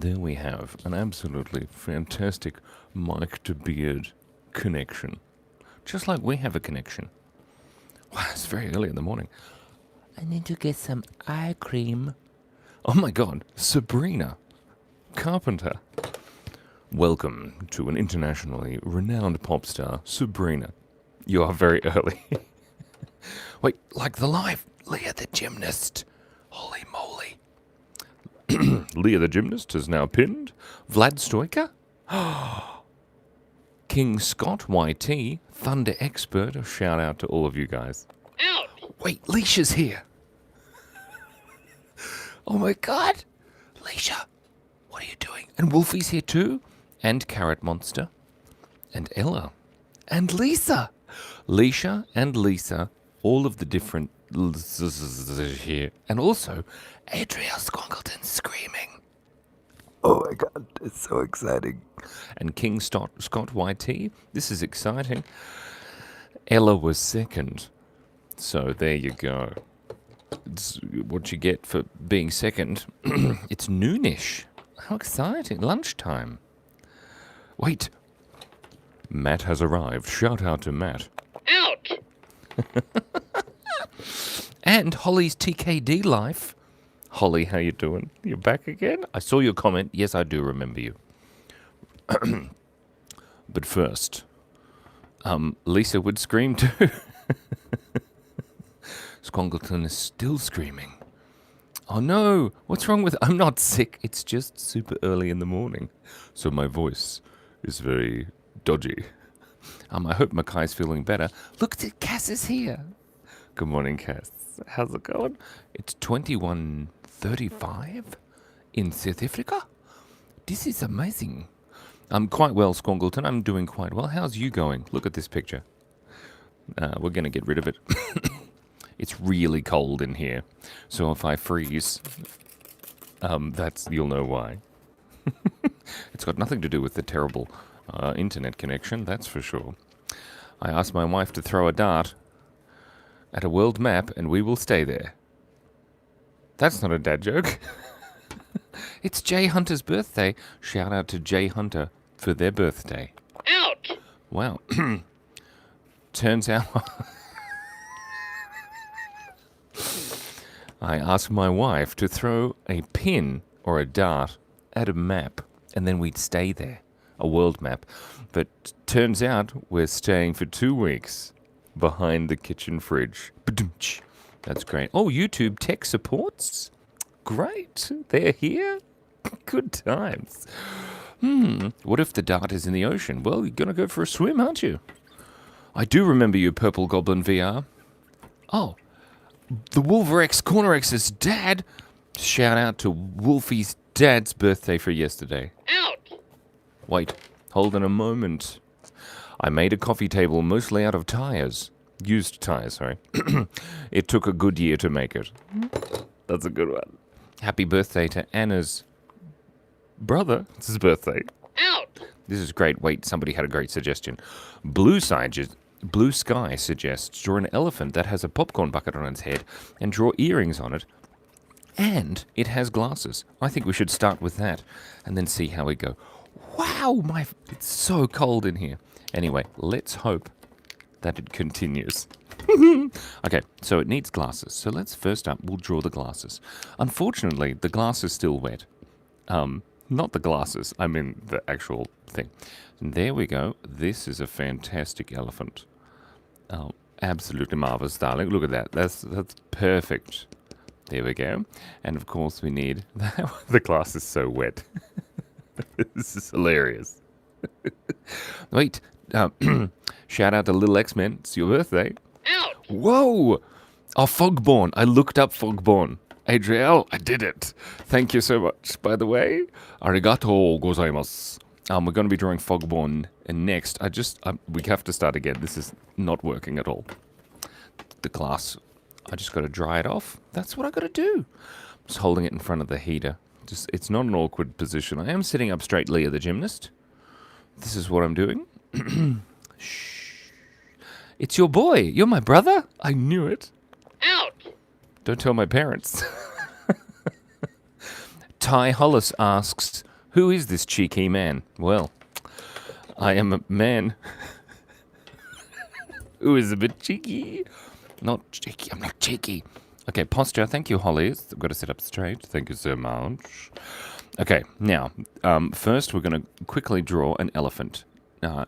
And there we have an absolutely fantastic mic to beard connection. Just like we have a connection. Wow, it's very early in the morning. I need to get some eye cream. Oh my god, Sabrina Carpenter. Welcome to an internationally renowned pop star, Sabrina. You are very early. Wait, like the live Leah the Gymnast. Holy moly. Leah the Gymnast is now pinned. Vlad Stoiker? King Scott YT, Thunder Expert. A shout out to all of you guys. Out! Wait, Leisha's here. Oh my god. Leisha, what are you doing? And Wolfie's here too. And Carrot Monster. And Ella. And Lisa. Leisha and Lisa. All of the different here. And also, Adriel Squongleton screaming. Oh my god, it's so exciting. And King Scott YT. This is exciting. Ella was second. So there you go. It's what you get for being second. It's noonish. How exciting. Lunchtime. Wait. Matt has arrived. Shout out to Matt. Out! And Holly's TKD life. Holly, how you doing? You're back again? I saw your comment. Yes, I do remember you. But first, Lisa would scream too. Squongleton is still screaming. Oh no, what's wrong with... I'm not sick, it's just super early in the morning. So my voice is very dodgy. I hope Mackay's feeling better. Look, Cass is here. Good morning, Cass. How's it going? It's 21:35 in South Africa. This is amazing. I'm quite well, Squongleton. I'm doing quite well. How's you going? Look at this picture. We're going to get rid of it. It's really cold in here. So if I freeze, you'll know why. It's got nothing to do with the terrible internet connection, that's for sure. I asked my wife to throw a dart at a world map and we will stay there. That's not a dad joke. It's Jay Hunter's birthday. Shout out to Jay Hunter for their birthday. Out! Wow. Turns out... I asked my wife to throw a pin or a dart at a map, and then we'd stay there, a world map. But turns out we're staying for 2 weeks behind the kitchen fridge. Ba-doom-tsh. That's great. Oh, YouTube tech supports? Great. They're here? Good times. What if the dart is in the ocean? Well, you're going to go for a swim, aren't you? I do remember you, Purple Goblin VR. Oh. The Wolverex Cornerex's dad. Shout out to Wolfie's dad's birthday for yesterday. Out! Wait, hold on a moment. I made a coffee table mostly out of tires. Used tires, sorry. It took a good year to make it. That's a good one. Happy birthday to Anna's brother. It's his birthday. Out! This is great. Wait, somebody had a great suggestion. Blue Sky suggests draw an elephant that has a popcorn bucket on its head and draw earrings on it. And it has glasses. I think we should start with that and then see how we go. Wow, it's so cold in here. Anyway, let's hope that it continues. Okay, so it needs glasses. So let's first up, we'll draw the glasses. Unfortunately, the glass is still wet. Not the glasses, I mean the actual thing. And there we go. This is a fantastic elephant. Oh, absolutely marvelous, darling. Look at that. That's perfect. There we go. And of course we need... The glass is so wet. This is hilarious. Wait. Shout out to Little X-Men. It's your birthday. Out! Whoa! Oh, Fogborn. I looked up Fogborn. Adriel, I did it. Thank you so much. By the way, arigato gozaimasu. We're going to be drawing Fogborn next. We have to start again. This is not working at all. The glass, I just got to dry it off. That's what I got to do. I'm just holding it in front of the heater. It's not an awkward position. I am sitting up straight, Leah the Gymnast. This is what I'm doing. Shh. It's your boy. You're my brother. I knew it. Out! Don't tell my parents. Ty Hollis asks, Who is this cheeky man? Well, I am a man who is a bit cheeky. Not cheeky, I'm not cheeky. Okay, posture. Thank you, Hollies. I've got to sit up straight. Thank you so much. Okay, now, first we're going to quickly draw an elephant.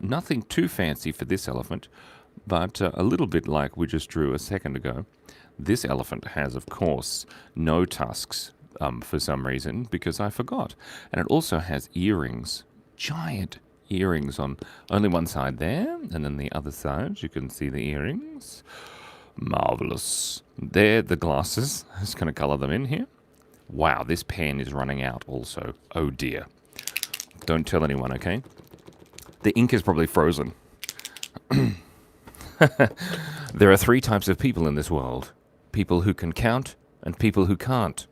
Nothing too fancy for this elephant, but a little bit like we just drew a second ago. This elephant has, of course, no tusks for some reason, because I forgot. And it also has earrings, giant earrings on only one side there, and then the other side, you can see the earrings. Marvelous. There, the glasses. I'm just going to color them in here. Wow, this pen is running out also. Oh dear. Don't tell anyone, okay? The ink is probably frozen. There are 3 types of people in this world. People who can count and people who can't.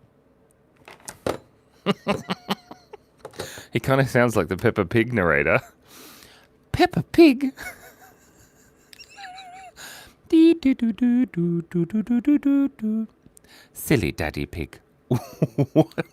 He kind of sounds like the Peppa Pig narrator. Peppa Pig? Silly Daddy Pig.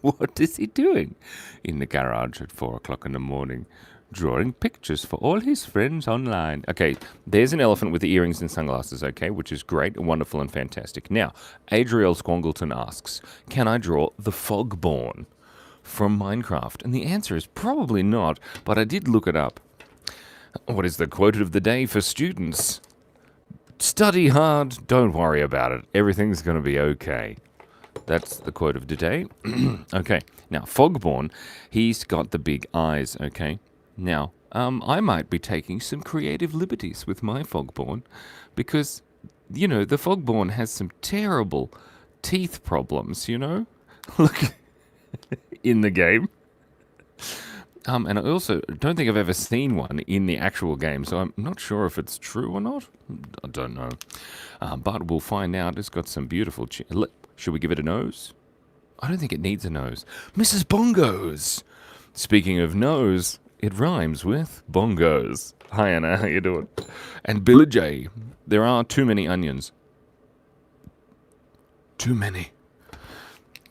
What is he doing? In the garage at 4 o'clock in the morning, drawing pictures for all his friends online. Okay, there's an elephant with the earrings and sunglasses, okay, which is great, wonderful, and fantastic. Now, Adriel Squangleton asks, can I draw the Fogborn from Minecraft? And the answer is probably not, but I did look it up. What is the quote of the day for students? Study hard, don't worry about it. Everything's going to be okay. That's the quote of the day. Okay, now Fogborn, he's got the big eyes, okay? Now, I might be taking some creative liberties with my Fogborn because, you know, the Fogborn has some terrible teeth problems, you know? Look, in the game. And I also don't think I've ever seen one in the actual game, so I'm not sure if it's true or not. I don't know. But we'll find out. It's got some beautiful... Should we give it a nose? I don't think it needs a nose. Mrs. Bongos! Speaking of nose, it rhymes with bongos. Hi, Anna. How you doing? And Billy J. There are too many onions. Too many.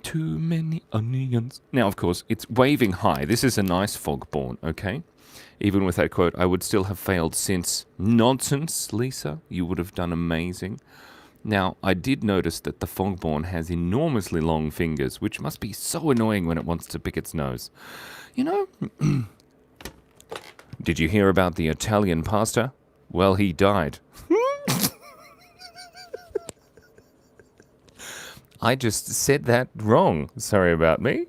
Too many onions. Now, of course, it's waving high. This is a nice Fogborn, okay? Even with that quote, I would still have failed since. Nonsense, Lisa. You would have done amazing. Now, I did notice that the Fogborn has enormously long fingers, which must be so annoying when it wants to pick its nose. You know? Did you hear about the Italian pastor? Well, he died. I just said that wrong. Sorry about me.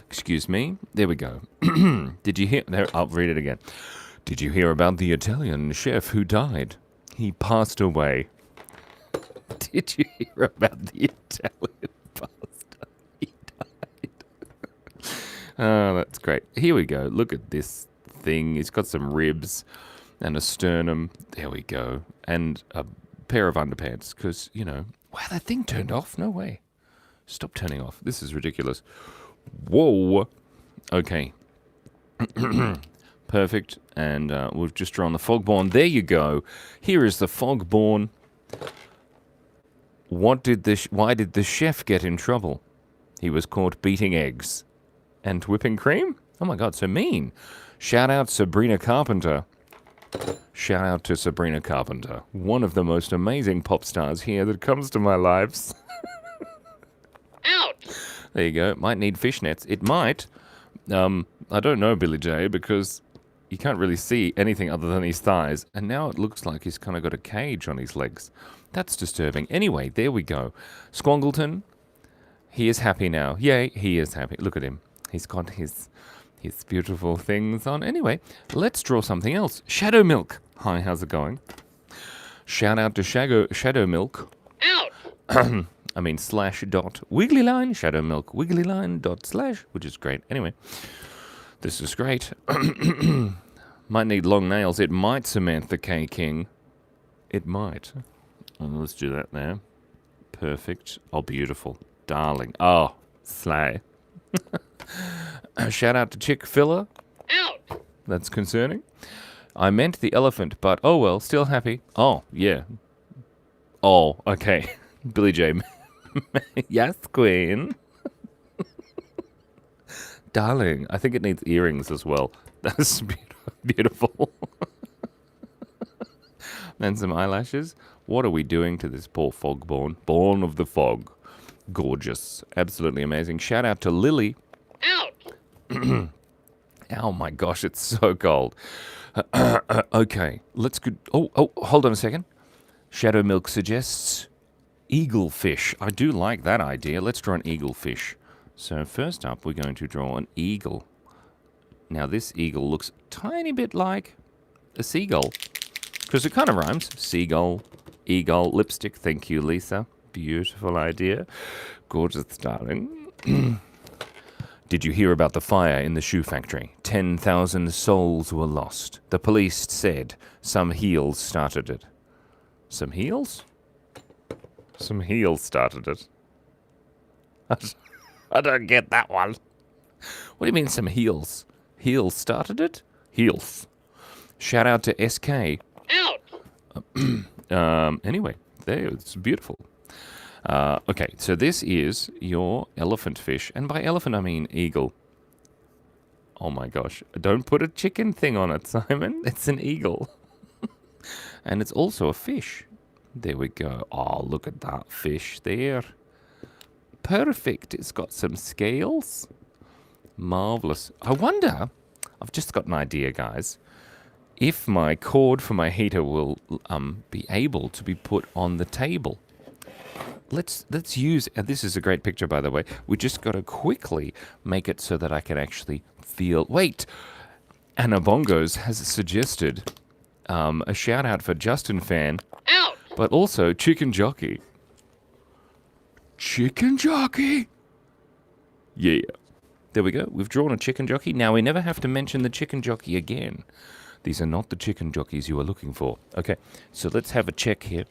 Excuse me. There we go. Did you hear... There, I'll read it again. Did you hear about the Italian chef who died? He passed away. Did you hear about the Italian pastor? He died. Oh, that's great. Here we go. Look at this thing. He's got some ribs and a sternum. There we go. And a pair of underpants, because, you know... Wow, that thing turned off? No way. Stop turning off. This is ridiculous. Whoa. Okay. Perfect. And we've just drawn the Fogborn. There you go. Here is the Fogborn. Why did the chef get in trouble? He was caught beating eggs. And whipping cream? Oh my god, so mean. Shout out Sabrina Carpenter. Shout out to Sabrina Carpenter, one of the most amazing pop stars here that comes to my lives. Ouch! There you go. Might need fishnets. It might. I don't know, Billy J, because you can't really see anything other than his thighs. And now it looks like he's kind of got a cage on his legs. That's disturbing. Anyway, there we go. Squangleton, he is happy now. Yay, he is happy. Look at him. He's got his beautiful things on. Anyway, let's draw something else. Shadow Milk. Hi, how's it going? Shout out to Shadow Milk. Ouch! I mean / wiggly line, Shadow Milk, wiggly line / which is great. Anyway, this is great. Might need long nails. It might, Samantha K. King. It might. Oh, let's do that now. Perfect. Oh, beautiful. Darling. Oh, slay. Shout out to Chick Filler. Ouch! That's concerning. I meant the elephant, but oh well, still happy. Oh, yeah. Oh, okay. Billy J. Yes, Queen. Darling, I think it needs earrings as well. That's beautiful. And some eyelashes. What are we doing to this poor Fogborn? Born of the fog. Gorgeous. Absolutely amazing. Shout out to Lily. Out. Oh my gosh, it's so cold. Okay, let's go. Oh, hold on a second. Shadow Milk suggests eaglefish. I do like that idea. Let's draw an eaglefish. So first up, we're going to draw an eagle. Now this eagle looks a tiny bit like a seagull, because it kind of rhymes. Seagull, eagle, lipstick. Thank you, Lisa. Beautiful idea. Gorgeous, darling. Did you hear about the fire in the shoe factory? 10,000 souls were lost. The police said some heels started it. Some heels? Some heels started it. I don't get that one. What do you mean some heels? Heels started it? Heels. Shout out to SK. Out. Anyway, there, it's beautiful. Okay, so this is your elephant fish. And by elephant, I mean eagle. Oh my gosh. Don't put a chicken thing on it, Simon. It's an eagle. And it's also a fish. There we go. Oh, look at that fish there. Perfect. It's got some scales. Marvelous. I wonder, I've just got an idea, guys. If my cord for my heater will be able to be put on the table. Let's use, and this is a great picture, by the way. We just got to quickly make it so that I can actually feel. Wait, Anna Bongos has suggested a shout out for Justin Fan, Out. but also Chicken Jockey. Chicken Jockey. Yeah, there we go. We've drawn a chicken jockey. Now we never have to mention the chicken jockey again. These are not the chicken jockeys you are looking for. Okay, so let's have a check here.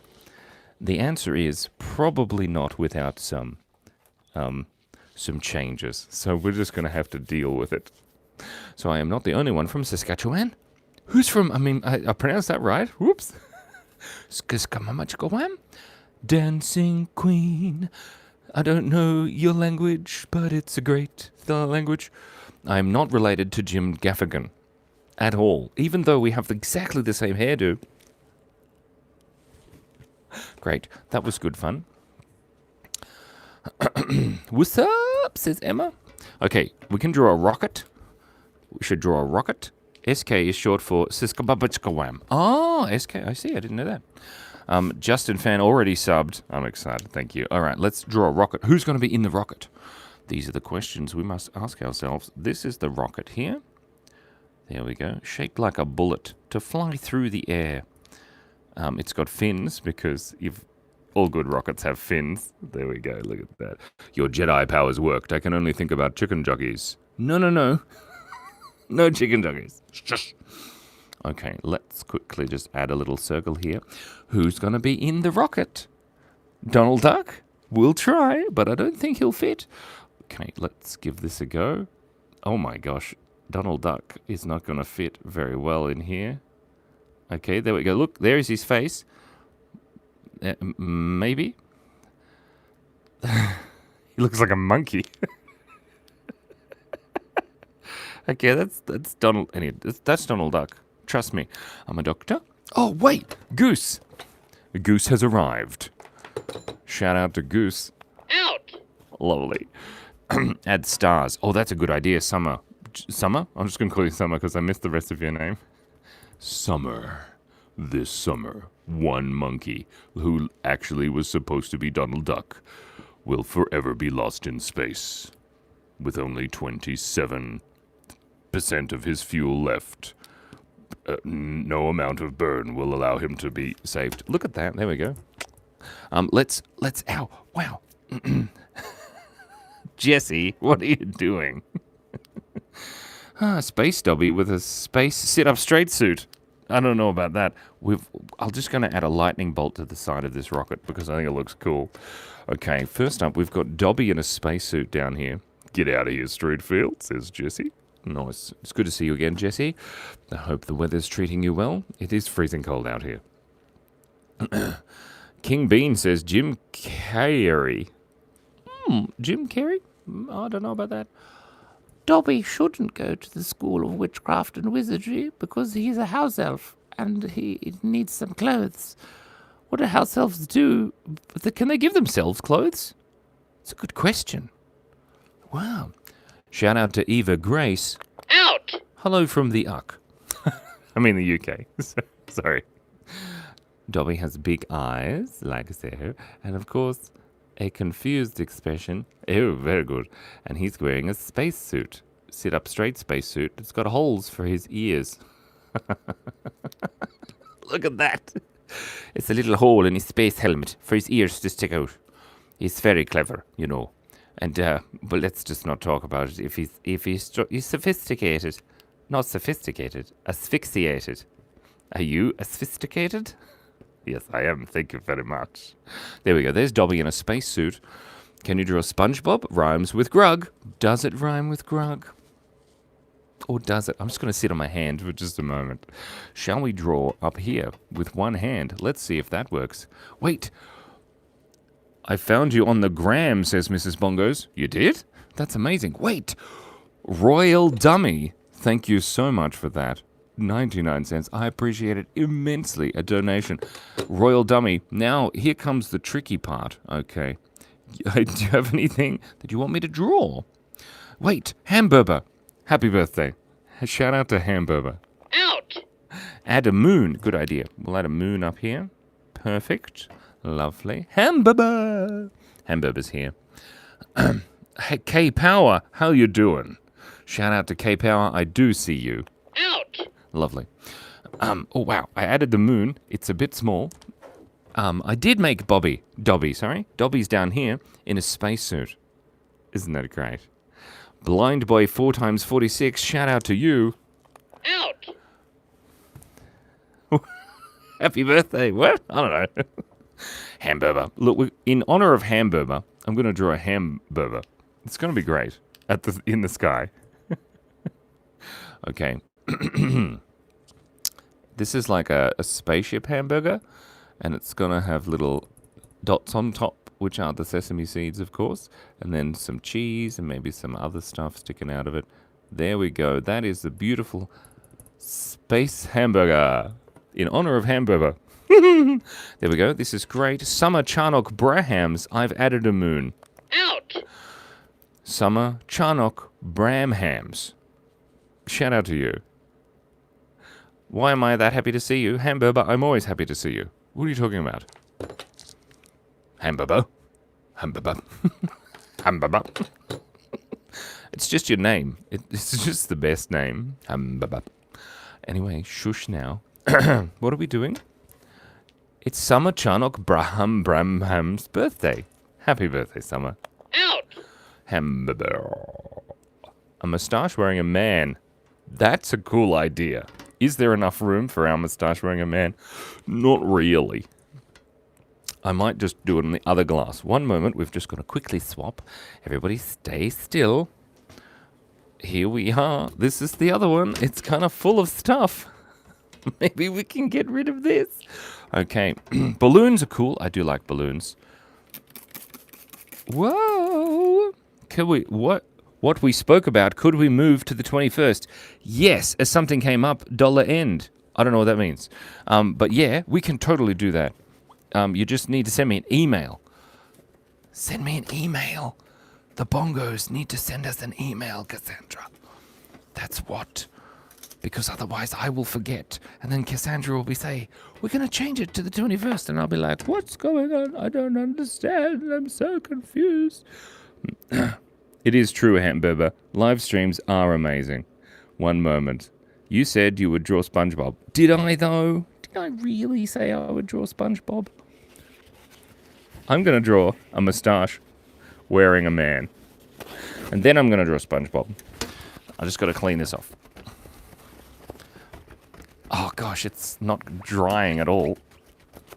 The answer is probably not without some changes. So we're just going to have to deal with it. So I am not the only one from Saskatchewan. Who's from, I pronounced that right. Whoops. Saskatchewan. Dancing Queen. I don't know your language, but it's a great language. I'm not related to Jim Gaffigan at all, even though we have exactly the same hairdo. Great. That was good fun. What's up, says Emma. Okay, we can draw a rocket. We should draw a rocket. SK is short for Siskababachkawam. Oh, SK. I see. I didn't know that. Justin Fan already subbed. I'm excited. Thank you. All right, let's draw a rocket. Who's going to be in the rocket? These are the questions we must ask ourselves. This is the rocket here. There we go. Shaped like a bullet to fly through the air. It's got fins because all good rockets have fins. There we go. Look at that. Your Jedi powers worked. I can only think about chicken jockeys. No. No chicken jockeys. Shush. Okay, let's quickly just add a little circle here. Who's going to be in the rocket? Donald Duck? We'll try, but I don't think he'll fit. Okay, let's give this a go. Oh my gosh. Donald Duck is not going to fit very well in here. Okay, there we go. Look, there is his face. Maybe. He looks like a monkey. Okay, that's Donald. Anyway, that's Donald Duck. Trust me, I'm a doctor. Oh wait, Goose. Goose has arrived. Shout out to Goose. Out. Lovely. Add stars. Oh, that's a good idea. Summer. Summer? I'm just going to call you Summer because I missed the rest of your name. Summer. This summer, one monkey, who actually was supposed to be Donald Duck, will forever be lost in space. With only 27% of his fuel left. No amount of burn will allow him to be saved. Look at that. There we go. Let's, ow, wow. Jesse, what are you doing? Space Dobby with a space sit-up straight suit. I don't know about that. I'm just going to add a lightning bolt to the side of this rocket because I think it looks cool. Okay, first up, we've got Dobby in a spacesuit down here. Get out of here, Streetfield, says Jesse. Nice. It's good to see you again, Jesse. I hope the weather's treating you well. It is freezing cold out here. King Bean says Jim Carrey. Jim Carrey? I don't know about that. Dobby shouldn't go to the School of Witchcraft and Wizardry because he's a house elf and he needs some clothes. What do house elves do? Can they give themselves clothes? It's a good question. Wow. Shout out to Eva Grace. Out! Hello from the UK. I mean the UK. Sorry. Dobby has big eyes, like so, and of course, a confused expression. Oh, very good. And he's wearing a spacesuit. Sit up straight spacesuit. It's got holes for his ears. Look at that. It's a little hole in his space helmet for his ears to stick out. He's very clever, you know. And, but let's just not talk about it. If he's sophisticated. Not sophisticated. Asphyxiated. Are you sophisticated? Yes, I am. Thank you very much. There we go. There's Dobby in a spacesuit. Can you draw Spongebob? Rhymes with Grug. Does it rhyme with Grug? Or does it? I'm just going to sit on my hand for just a moment. Shall we draw up here with one hand? Let's see if that works. Wait. I found you on the gram, says Mrs. Bongos. You did? That's amazing. Wait. Royal Dummy. Thank you so much for that. 99 cents. I appreciate it immensely. A donation. Royal Dummy. Now, here comes the tricky part. Okay. Do you have anything that you want me to draw? Wait. Hamburger. Happy birthday. Shout out to Hamburger. Out! Add a moon. Good idea. We'll add a moon up here. Perfect. Lovely. Hamburger. Hamburger's here. Hey, K-Power. How you doing? Shout out to K-Power. I do see you. Out! Lovely. Oh, wow. I added the moon. It's a bit small. I did make Dobby. Dobby's down here in a spacesuit. Isn't that great? Blind Boy 4x46. Shout out to you. Out! Happy birthday. What? I don't know. Hamburger. Look, in honor of Hamburger, I'm going to draw a hamburger. It's going to be great in the sky. Okay. This is like a spaceship hamburger, and it's going to have little dots on top, which are the sesame seeds, of course, and then some cheese and maybe some other stuff sticking out of it. There we go. That is the beautiful space hamburger in honor of Hamburger. There we go. This is great. Summer Charnock Brahams. I've added a moon. Out! Summer Charnock Bramhams. Shout out to you. Why am I that happy to see you? Hamburger, I'm always happy to see you. What are you talking about? Hamburger. Hamburger. Hamburger. It's just your name. It's just the best name. Hamburger. Anyway, shush now. What are we doing? It's Summer Charnock Bramham's birthday. Happy birthday, Summer. Out! Hamburger. A moustache wearing a man. That's a cool idea. Is there enough room for our moustache wearing a man? Not really. I might just do it in the other glass. One moment, we've just got to quickly swap. Everybody stay still. Here we are. This is the other one. It's kind of full of stuff. Maybe we can get rid of this. Okay. Balloons are cool. I do like balloons. Whoa. Can we... What we spoke about, could we move to the 21st? Yes, as something came up, $end. I don't know what that means. But yeah, we can totally do that. You just need to send me an email. Send me an email. The Bongos need to send us an email, Cassandra. That's what. Because otherwise I will forget. And then Cassandra will say, we're going to change it to the 21st. And I'll be like, what's going on? I don't understand. I'm so confused. It is true, Hamburger. Live streams are amazing. One moment. You said you would draw SpongeBob. Did I, though? Did I really say I would draw SpongeBob? I'm going to draw a moustache wearing a man. And then I'm going to draw SpongeBob. I just got to clean this off. Oh, gosh, it's not drying at all.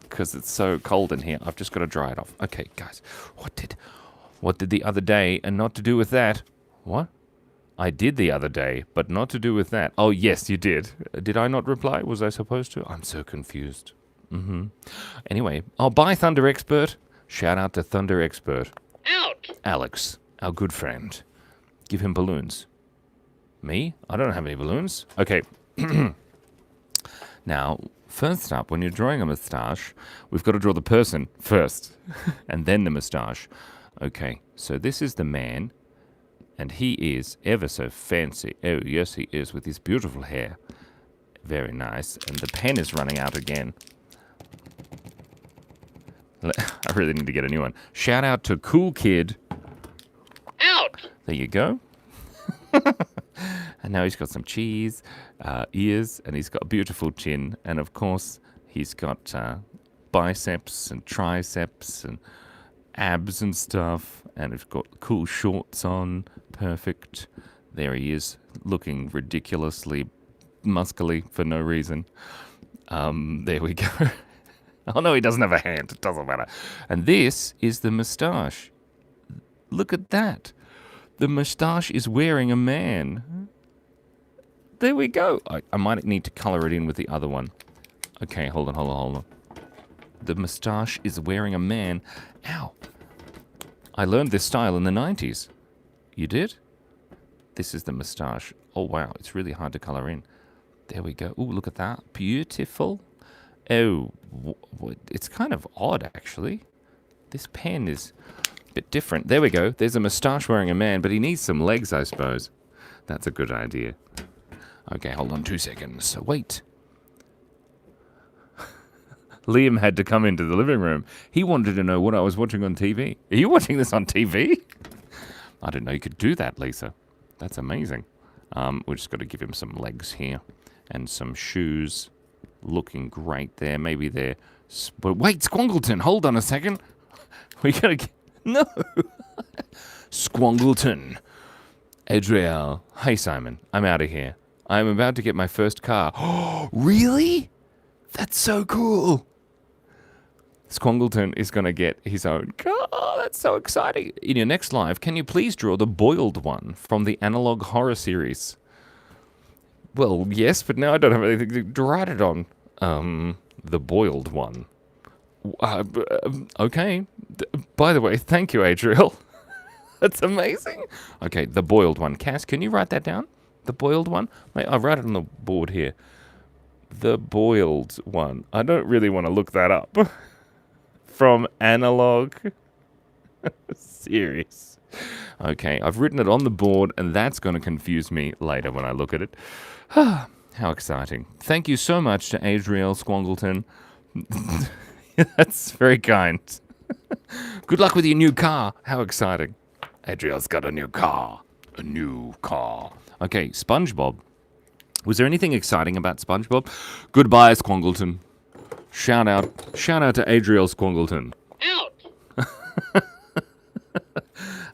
Because it's so cold in here. I've just got to dry it off. Okay, guys. What did the other day and not to do with that? What? I did the other day, but not to do with that. Oh, yes, you did. Did I not reply? Was I supposed to? I'm so confused. Anyway, I'll buy Thunder Expert. Shout out to Thunder Expert. Out! Alex, our good friend. Give him balloons. Me? I don't have any balloons. Okay. Now, first up, when you're drawing a moustache, we've got to draw the person first, and then the moustache. Okay, so this is the man, and he is ever so fancy. Oh, yes, he is, with his beautiful hair. Very nice. And the pen is running out again. I really need to get a new one. Shout out to Cool Kid. Out! There you go. And now he's got some cheese, ears, and he's got a beautiful chin. And of course, he's got biceps and triceps and abs and stuff. And he's got cool shorts on. Perfect. There he is, looking ridiculously muscly for no reason. There we go. Oh no, he doesn't have a hand. It doesn't matter. And this is the moustache. Look at that. The moustache is wearing a man. There we go. I might need to color it in with the other one. Okay, hold on. The moustache is wearing a man. Ow. I learned this style in the 90s. You did? This is the moustache. Oh, wow. It's really hard to color in. There we go. Ooh, look at that. Beautiful. Oh, it's kind of odd, actually. This pen is a bit different. There we go. There's a moustache wearing a man, but he needs some legs, I suppose. That's a good idea. Okay, hold on 2 seconds. Wait. Liam had to come into the living room. He wanted to know what I was watching on TV. Are you watching this on TV? I didn't know you could do that, Lisa. That's amazing. We just got to give him some legs here and some shoes. Looking great there. Maybe they're... But wait, Squongleton, hold on a second. We got to... No. Squongleton. Adriel. Hey, Simon. I'm out of here. I'm about to get my first car. Oh, really? That's so cool. Squongleton is going to get his own car. That's so exciting. In your next live, can you please draw the boiled one from the analog horror series? Well, yes, but now I don't have anything to write it on. The boiled one. Okay. By the way, thank you, Adriel. That's amazing. Okay, the boiled one. Cass, can you write that down? The boiled one? Wait, I'll write it on the board here. The boiled one. I don't really want to look that up. From analog series. Okay, I've written it on the board, and that's going to confuse me later when I look at it. How exciting. Thank you so much to Adriel Squongleton. That's very kind. Good luck with your new car. How exciting. Adriel's got a new car. A new car. Okay, Spongebob. Was there anything exciting about Spongebob? Goodbye, Squongleton. Shout out to Adriel Squongleton. Out!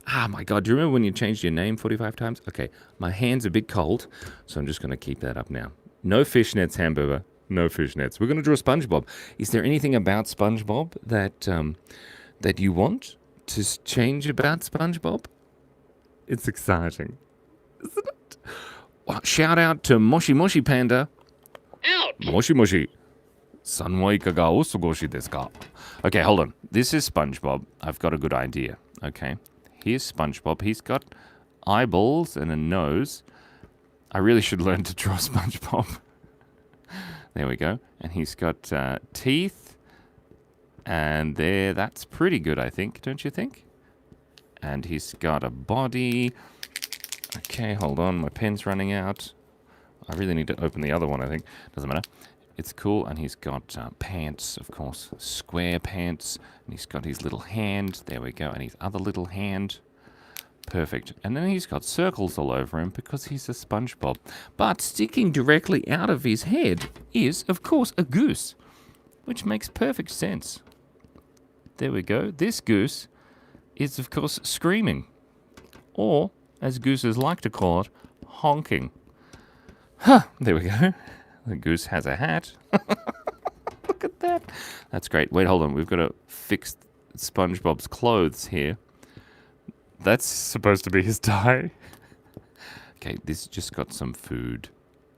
Ah, my God. Do you remember when you changed your name 45 times? Okay, my hand's a bit cold, so I'm just going to keep that up now. No fishnets, hamburger. No fishnets. We're going to draw SpongeBob. Is there anything about SpongeBob that you want to change about SpongeBob? It's exciting, isn't it? Well, shout out to Moshi Moshi Panda. Out! Moshi Moshi. Sanwa ikaga o sugoshi desu ka? Okay, hold on. This is SpongeBob. I've got a good idea. Okay. Here's SpongeBob. He's got eyeballs and a nose. I really should learn to draw SpongeBob. There we go. And he's got teeth. And there, that's pretty good, I think. Don't you think? And he's got a body. Okay, hold on. My pen's running out. I really need to open the other one, I think. Doesn't matter. It's cool. And he's got pants, of course. Square pants. And he's got his little hand. There we go. And his other little hand. Perfect. And then he's got circles all over him because he's a SpongeBob. But sticking directly out of his head is, of course, a goose. Which makes perfect sense. There we go. This goose is, of course, screaming. Or, as gooses like to call it, honking. Huh, there we go. The goose has a hat. Look at that. That's great. Wait, hold on. We've got to fix SpongeBob's clothes here. That's supposed to be his tie. Okay, this just got some food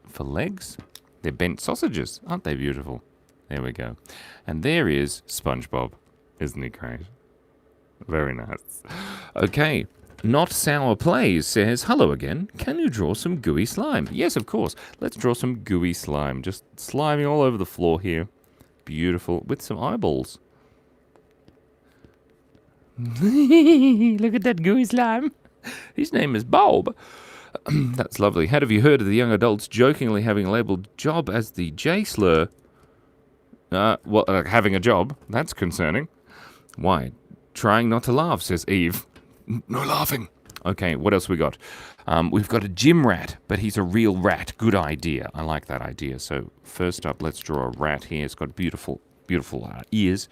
for legs. They're bent sausages. Aren't they beautiful? There we go. And there is SpongeBob. Isn't he great? Very nice. Okay, Not Sour Plays says, hello again. Can you draw some gooey slime? Yes, of course. Let's draw some gooey slime. Just slimy all over the floor here. Beautiful. With some eyeballs. Look at that gooey slime. His name is Bob. That's lovely. Have you heard of the young adults jokingly having labelled job as the J slur? Having a job. That's concerning. Why? Trying not to laugh, says Eve. No laughing. Okay, what else we got? We've got a gym rat, but he's a real rat. Good idea. I like that idea. So first up, let's draw a rat here. It's got beautiful ears,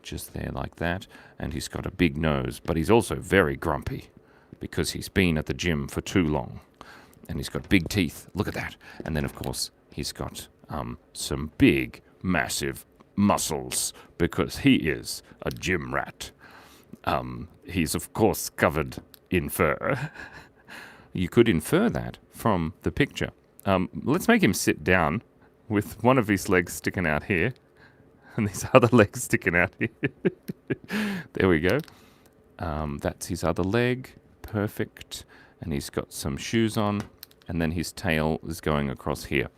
just there like that. And he's got a big nose, but he's also very grumpy because he's been at the gym for too long. And he's got big teeth. Look at that. And then, of course, he's got some big, massive muscles because he is a gym rat. He's, of course, covered in fur. You could infer that from the picture. Let's make him sit down with one of his legs sticking out here and his other leg sticking out here. There we go. That's his other leg. Perfect. And he's got some shoes on. And then his tail is going across here.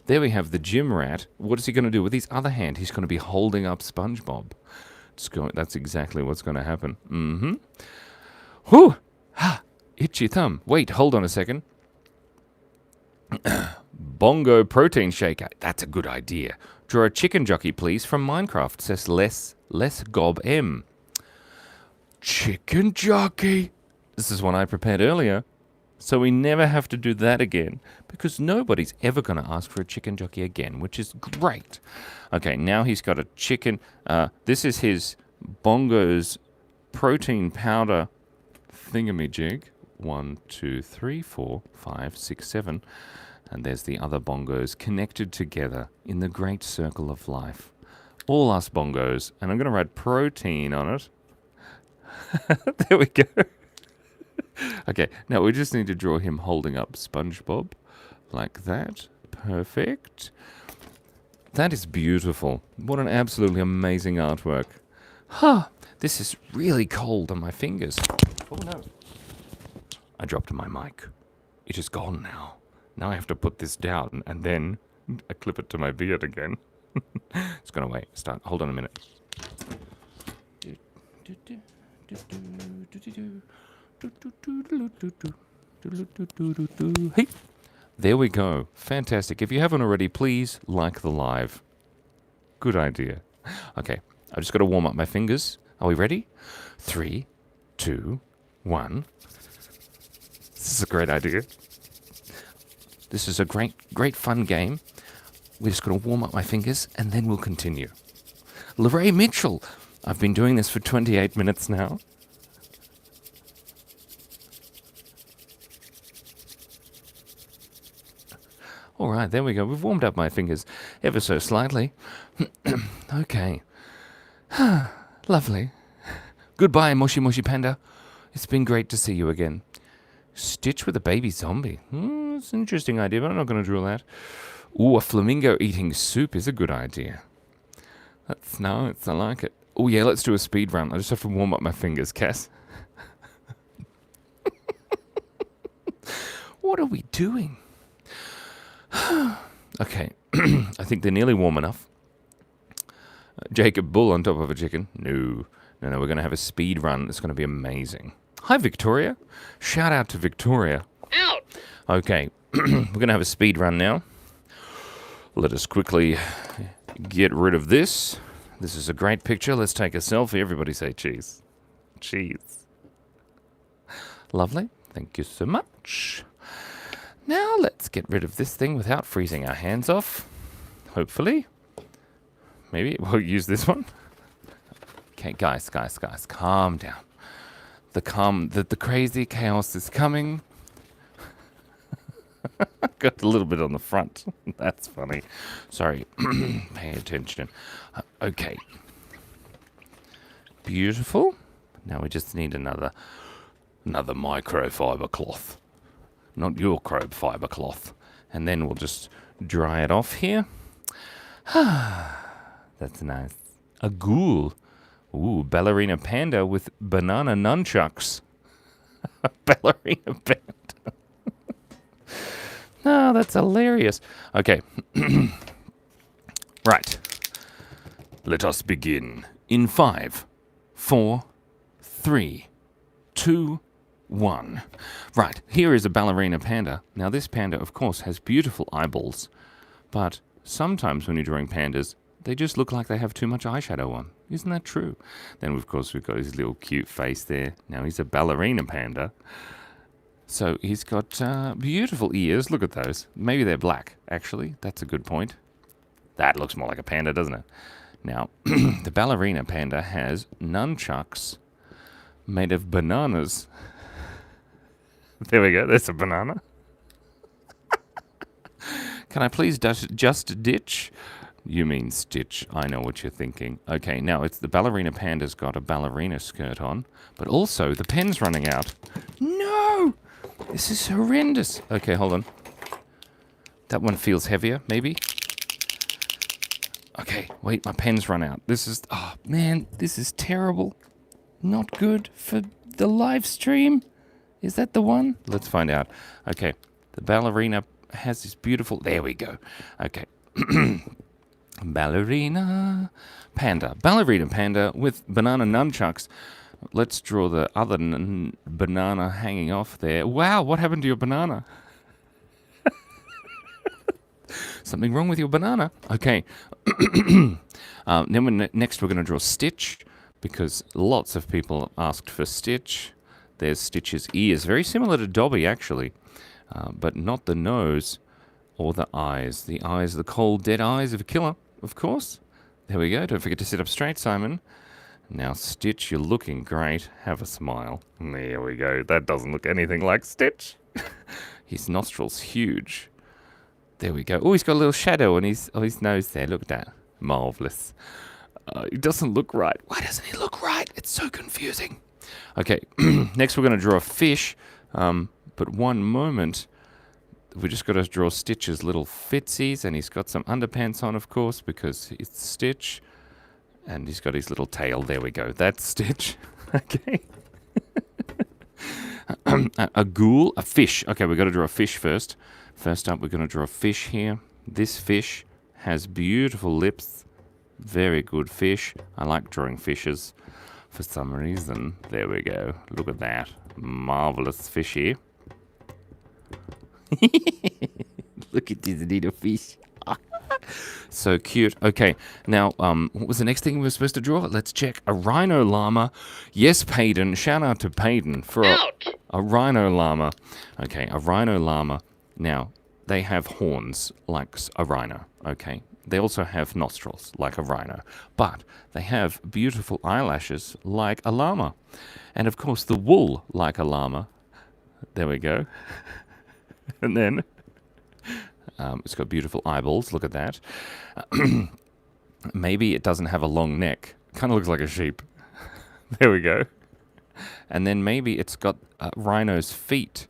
There we have the gym rat. What is he going to do with his other hand? He's going to be holding up Spongebob. That's exactly what's going to happen. Mm-hmm. Whew! Ha! Itchy thumb. Wait, hold on a second. Bongo protein shaker. That's a good idea. Draw a chicken jockey, please, from Minecraft. Says less gob M. Chicken jockey. This is one I prepared earlier. So we never have to do that again, because nobody's ever going to ask for a chicken jockey again, which is great. Okay, now he's got a chicken. This is his Bongo's protein powder thingamajig. 1, 2, 3, 4, 5, 6, 7. And there's the other bongos connected together in the great circle of life. All us bongos. And I'm going to write protein on it. There we go. Okay, now we just need to draw him holding up SpongeBob, like that. Perfect. That is beautiful. What an absolutely amazing artwork. Huh, this is really cold on my fingers. Oh no. I dropped my mic. It is gone now. Now I have to put this down, and then I clip it to my beard again. It's gonna wait. Hold on a minute. Hey, there we go. Fantastic. If you haven't already, please like the live. Good idea. Okay, I just got to warm up my fingers. Are we ready? 3, 2, 1. This is a great idea. This is a great fun game. We're just going to warm up my fingers and then we'll continue. Lorraine Mitchell. I've been doing this for 28 minutes now. All right, there we go. We've warmed up my fingers ever so slightly. Okay. Lovely. Goodbye, Moshi Moshi Panda. It's been great to see you again. Stitch with a baby zombie. It's an interesting idea, but I'm not going to draw that. Ooh, a flamingo eating soup is a good idea. That's nice. I like it. Oh, yeah, let's do a speed run. I just have to warm up my fingers, Cass. What are we doing? Okay, I think they're nearly warm enough. Jacob Bull on top of a chicken. No, we're going to have a speed run. It's going to be amazing. Hi, Victoria. Shout out to Victoria. Out! Okay, we're going to have a speed run now. Let us quickly get rid of this. This is a great picture. Let's take a selfie. Everybody say cheese. Cheese. Lovely. Thank you so much. Now let's get rid of this thing without freezing our hands off. Hopefully. Maybe we'll use this one. Okay, guys, calm down. The crazy chaos is coming. Got a little bit on the front. That's funny. Sorry. Pay attention. Okay. Beautiful. Now we just need another microfiber cloth. Not your fiber cloth. And then we'll just dry it off here. That's nice. A ghoul. Ooh, ballerina panda with banana nunchucks. Ballerina panda. No, that's hilarious. Okay. Right. Let us begin. In 5, 4, 3, 2, 1. Right, here is a ballerina panda. Now, this panda, of course, has beautiful eyeballs, but sometimes when you're drawing pandas, they just look like they have too much eyeshadow on. Isn't that true? Then, of course, we've got his little cute face there. Now, he's a ballerina panda. So, he's got beautiful ears. Look at those. Maybe they're black, actually. That's a good point. That looks more like a panda, doesn't it? Now, the ballerina panda has nunchucks made of bananas. There we go. There's a banana. Can I please just ditch? You mean stitch. I know what you're thinking. Okay, now it's the ballerina panda's got a ballerina skirt on, but also the pen's running out. No! This is horrendous. Okay, hold on. That one feels heavier, maybe? Okay, wait, my pen's run out. This is, oh man, this is terrible. Not good for the live stream. Is that the one? Let's find out. Okay, the ballerina has this beautiful, there we go. Okay, ballerina panda. Ballerina panda with banana nunchucks. Let's draw the other banana hanging off there. Wow, what happened to your banana? Something wrong with your banana. Okay. Next we're going to draw Stitch, because lots of people asked for Stitch. There's Stitch's ears. Very similar to Dobby, actually. But not the nose or the eyes. The eyes, the cold, dead eyes of a killer, of course. There we go. Don't forget to sit up straight, Simon. Now, Stitch, you're looking great. Have a smile. There we go. That doesn't look anything like Stitch. His nostrils huge. There we go. Oh, he's got a little shadow on his nose there. Look at that. Marvelous. He doesn't look right. Why doesn't he look right? It's so confusing. Okay, next we're going to draw a fish. But one moment, we just got to draw Stitch's little fitsies, and he's got some underpants on, of course, because it's Stitch. And he's got his little tail. There we go. That's Stitch. Okay. A ghoul, a fish. Okay, we've got to draw a fish first. First up, we're going to draw a fish here. This fish has beautiful lips. Very good fish. I like drawing fishes for some reason. There we go. Look at that. Marvelous fish here. Look at this little fish. So cute. Okay, now, what was the next thing we were supposed to draw? Let's check. A rhino llama. Yes, Payden. Shout out to Payden for a rhino llama. Okay, a rhino llama. Now, they have horns like a rhino, okay? They also have nostrils like a rhino, but they have beautiful eyelashes like a llama. And, of course, the wool like a llama. There we go. And then it's got beautiful eyeballs. Look at that. Maybe it doesn't have a long neck. Kind of looks like a sheep. There we go. And then maybe it's got rhino's feet.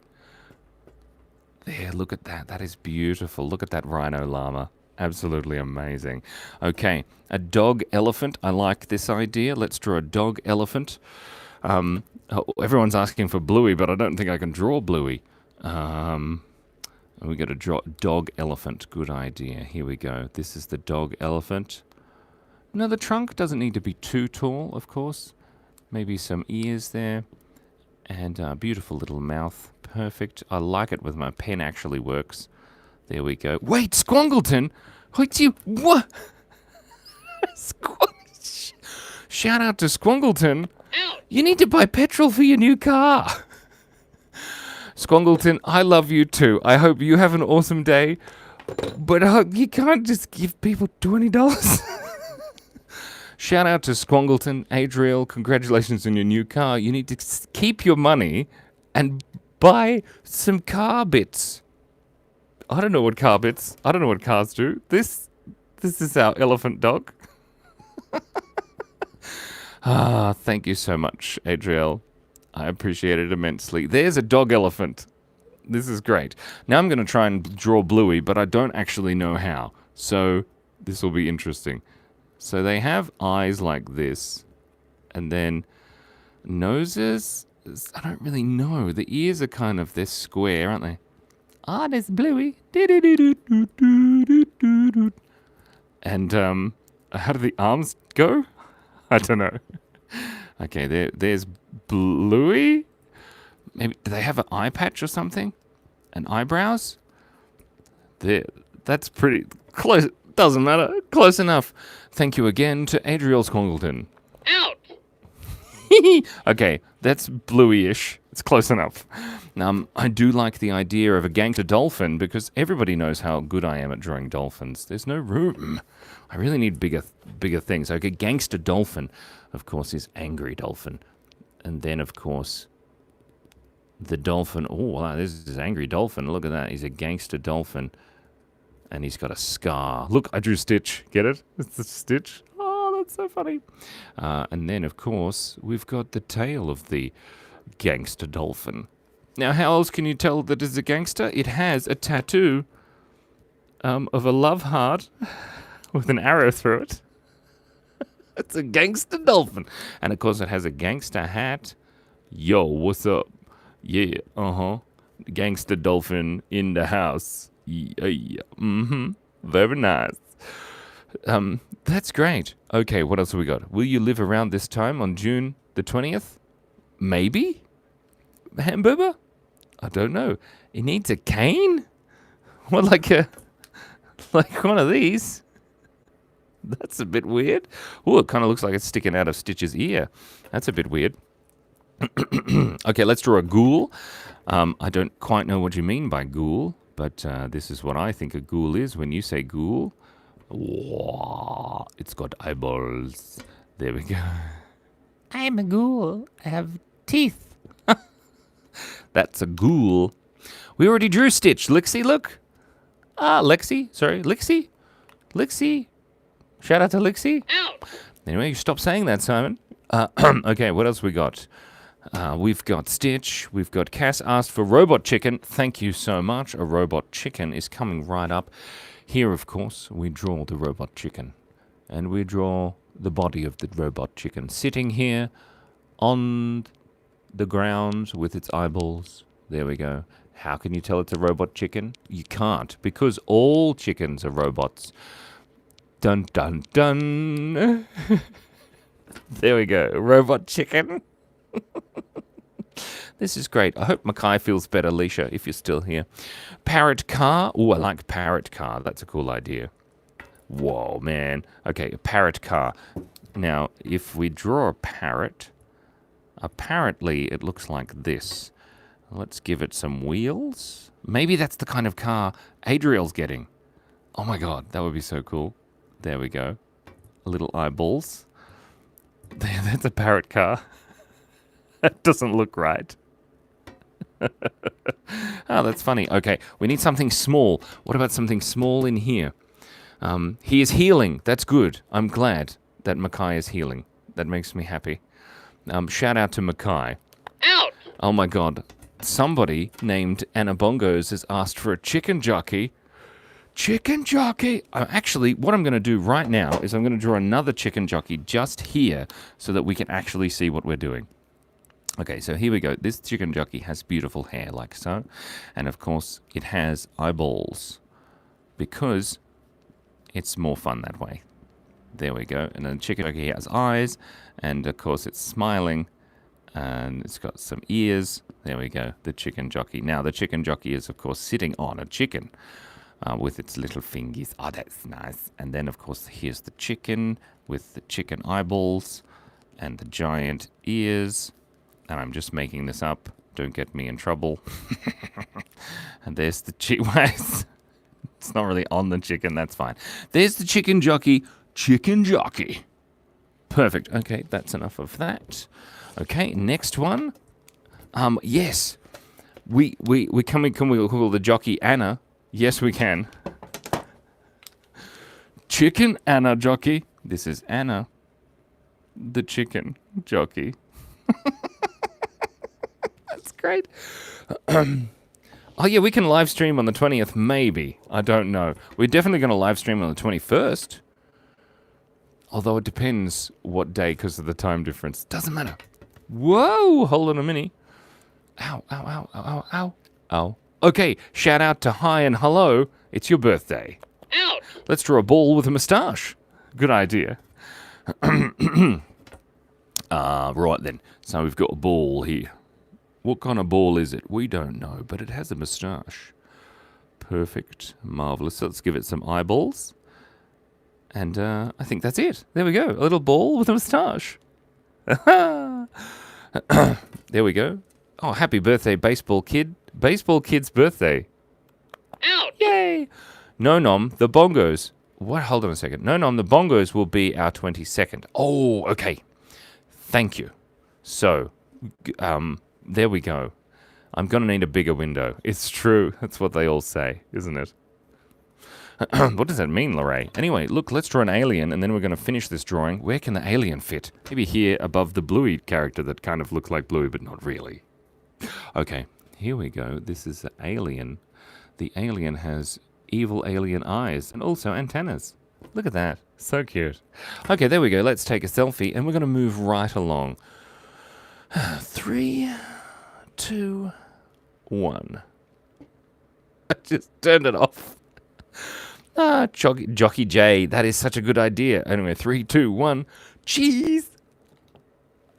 There, look at that. That is beautiful. Look at that rhino llama. Absolutely amazing. Okay, a dog elephant. I like this idea. Let's draw a dog elephant. Everyone's asking for Bluey, but I don't think I can draw Bluey. We got to draw dog elephant. Good idea. Here we go. This is the dog elephant. No, the trunk doesn't need to be too tall, of course. Maybe some ears there. And a beautiful little mouth. Perfect. I like it when my pen actually works. There we go. Wait, Squongleton! Wait, you... What? Shout out to Squongleton. You need to buy petrol for your new car. Squongleton, I love you too. I hope you have an awesome day. But you can't just give people $20. Shout out to Squongleton. Adriel, congratulations on your new car. You need to keep your money and buy some car bits. I don't know what car bits. I don't know what cars do. This is our elephant dog. Thank you so much, Adriel. I appreciate it immensely. There's a dog elephant. This is great. Now I'm going to try and draw Bluey, but I don't actually know how. So this will be interesting. So they have eyes like this. And then noses I don't really know. The ears are kind of this square, aren't they? Ah, there's Bluey. And how do the arms go? I don't know. Okay, there's Bluey. Maybe do they have an eye patch or something? And eyebrows? There, that's pretty close. Doesn't matter. Close enough. Thank you again to Adriel Congleton. Out. Okay, that's Bluey-ish. It's close enough. I do like the idea of a gangster dolphin because everybody knows how good I am at drawing dolphins. There's no room. I really need bigger things. Okay, gangster dolphin, of course, is angry dolphin. And then, of course, the dolphin. Oh, wow, this is angry dolphin. Look at that. He's a gangster dolphin. And he's got a scar. Look, I drew Stitch. Get it? It's a Stitch. Oh, that's so funny. And then, of course, we've got the tail of the gangster dolphin. Now, how else can you tell that it's a gangster? It has a tattoo of a love heart with an arrow through it. It's a gangster dolphin. And, of course, it has a gangster hat. Yo, what's up? Yeah, gangster dolphin in the house. Yeah, very nice. That's great. Okay, what else have we got? Will you live around this time on June the 20th? Maybe? Hamburger? I don't know. It needs a cane? What, like one of these? That's a bit weird. Oh, it kind of looks like it's sticking out of Stitch's ear. That's a bit weird. Okay, let's draw a ghoul. I don't quite know what you mean by ghoul, but this is what I think a ghoul is when you say ghoul. Whoa, it's got eyeballs. There we go. I'm a ghoul. I have teeth. That's a ghoul. We already drew Stitch. Lixie, look. Lexi. Sorry, Lixie. Lixie. Shout out to Lixie. Out. Anyway, you stop saying that, Simon. Okay, what else we got? We've got Stitch. We've got Cass asked for robot chicken. Thank you so much. A robot chicken is coming right up. Here, of course, we draw the robot chicken. And we draw the body of the robot chicken sitting here on the ground with its eyeballs. There we go. How can you tell it's a robot chicken? You can't, because all chickens are robots. Dun, dun, dun. There we go. Robot chicken. This is great. I hope Mackay feels better, Leisha, if you're still here. Parrot car. Oh, I like parrot car. That's a cool idea. Whoa, man. Okay, a parrot car. Now, if we draw a parrot, apparently it looks like this. Let's give it some wheels. Maybe that's the kind of car Adriel's getting. Oh my god, that would be so cool. There we go. Little eyeballs. There, that's a parrot car. That doesn't look right. Oh, that's funny. Okay, we need something small. What about something small in here? He is healing. That's good. I'm glad that Mackay is healing. That makes me happy. Shout out to Mackay. Out. Oh my god. Somebody named Anna Bongos has asked for a chicken jockey. Chicken jockey! Actually, what I'm going to do right now is I'm going to draw another chicken jockey just here so that we can actually see what we're doing. Okay, so here we go. This chicken jockey has beautiful hair like so. And of course, it has eyeballs because it's more fun that way. There we go. And then the chicken jockey has eyes. And of course, it's smiling. And it's got some ears. There we go. The chicken jockey. Now, the chicken jockey is, of course, sitting on a chicken with its little fingers. Oh, that's nice. And then, of course, here's the chicken with the chicken eyeballs and the giant ears. And I'm just making this up. Don't get me in trouble. And there's the chicken. It's not really on the chicken. That's fine. There's the chicken jockey. Chicken jockey. Perfect. Okay, that's enough of that. Okay, next one. Yes. Can we call the jockey Anna? Yes, we can. Chicken Anna jockey. This is Anna, the chicken jockey. That's great. Oh, yeah, we can live stream on the 20th, maybe. I don't know. We're definitely going to live stream on the 21st. Although it depends what day because of the time difference. Doesn't matter. Whoa, hold on a minute. Ow, ow, ow, ow, ow, ow, ow. Okay, shout out to hi and hello. It's your birthday. Out. Let's draw a ball with a moustache. Good idea. Right then. So we've got a ball here. What kind of ball is it? We don't know, but it has a moustache. Perfect. Marvelous. So let's give it some eyeballs. And I think that's it. There we go. A little ball with a moustache. There we go. Oh, happy birthday, baseball kid. Baseball kid's birthday. Out. Yay! No nom, the bongos. What? Hold on a second. No nom, the bongos will be our 22nd. Oh, okay. Thank you. So, there we go. I'm going to need a bigger window. It's true. That's what they all say, isn't it? What does that mean, Lorraine? Anyway, look, let's draw an alien, and then we're going to finish this drawing. Where can the alien fit? Maybe here above the Bluey character that kind of looks like Bluey, but not really. Okay, here we go. This is the alien. The alien has evil alien eyes and also antennas. Look at that. So cute. Okay, there we go. Let's take a selfie, and we're going to move right along. 3, 2, 1. I just turned it off. Jockey J. That is such a good idea. Anyway, 3, 2, 1. Cheese!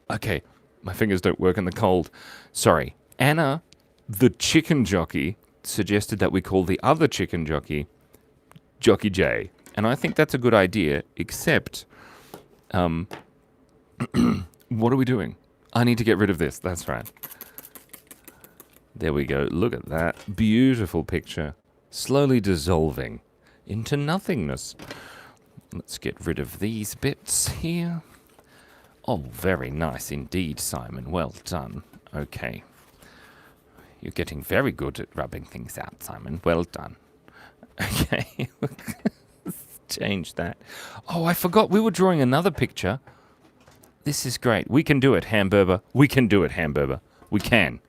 Okay, my fingers don't work in the cold. Sorry. Anna, the chicken jockey, suggested that we call the other chicken jockey Jockey J. And I think that's a good idea, except, what are we doing? I need to get rid of this. That's right. There we go. Look at that. Beautiful picture. Slowly dissolving into nothingness. Let's get rid of these bits here. Oh, very nice indeed, Simon. Well done. Okay. You're getting very good at rubbing things out, Simon. Well done. Okay. Let's change that. Oh, I forgot we were drawing another picture. This is great. We can do it, Hamburger. We can do it, Hamburger. We can.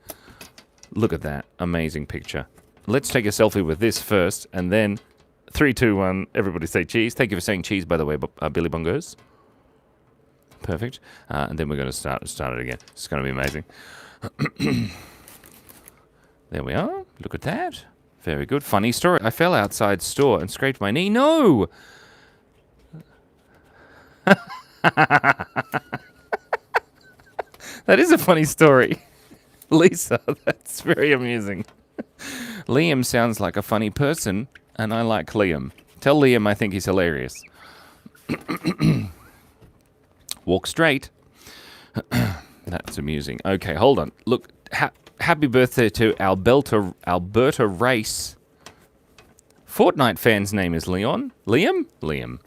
Look at that. Amazing picture. Let's take a selfie with this first, and then 3, 2, 1. Everybody say cheese. Thank you for saying cheese, by the way, Billy Bongos. Perfect. And then we're going to start it again. It's going to be amazing. There we are. Look at that. Very good. Funny story. I fell outside store and scraped my knee. No! That is a funny story. Lisa, that's very amusing. Liam sounds like a funny person, and I like Liam. Tell Liam I think he's hilarious. Walk straight. That's amusing. Okay, hold on. Look, happy birthday to Alberta Race. Fortnite fan's name is Leon. Liam? Liam.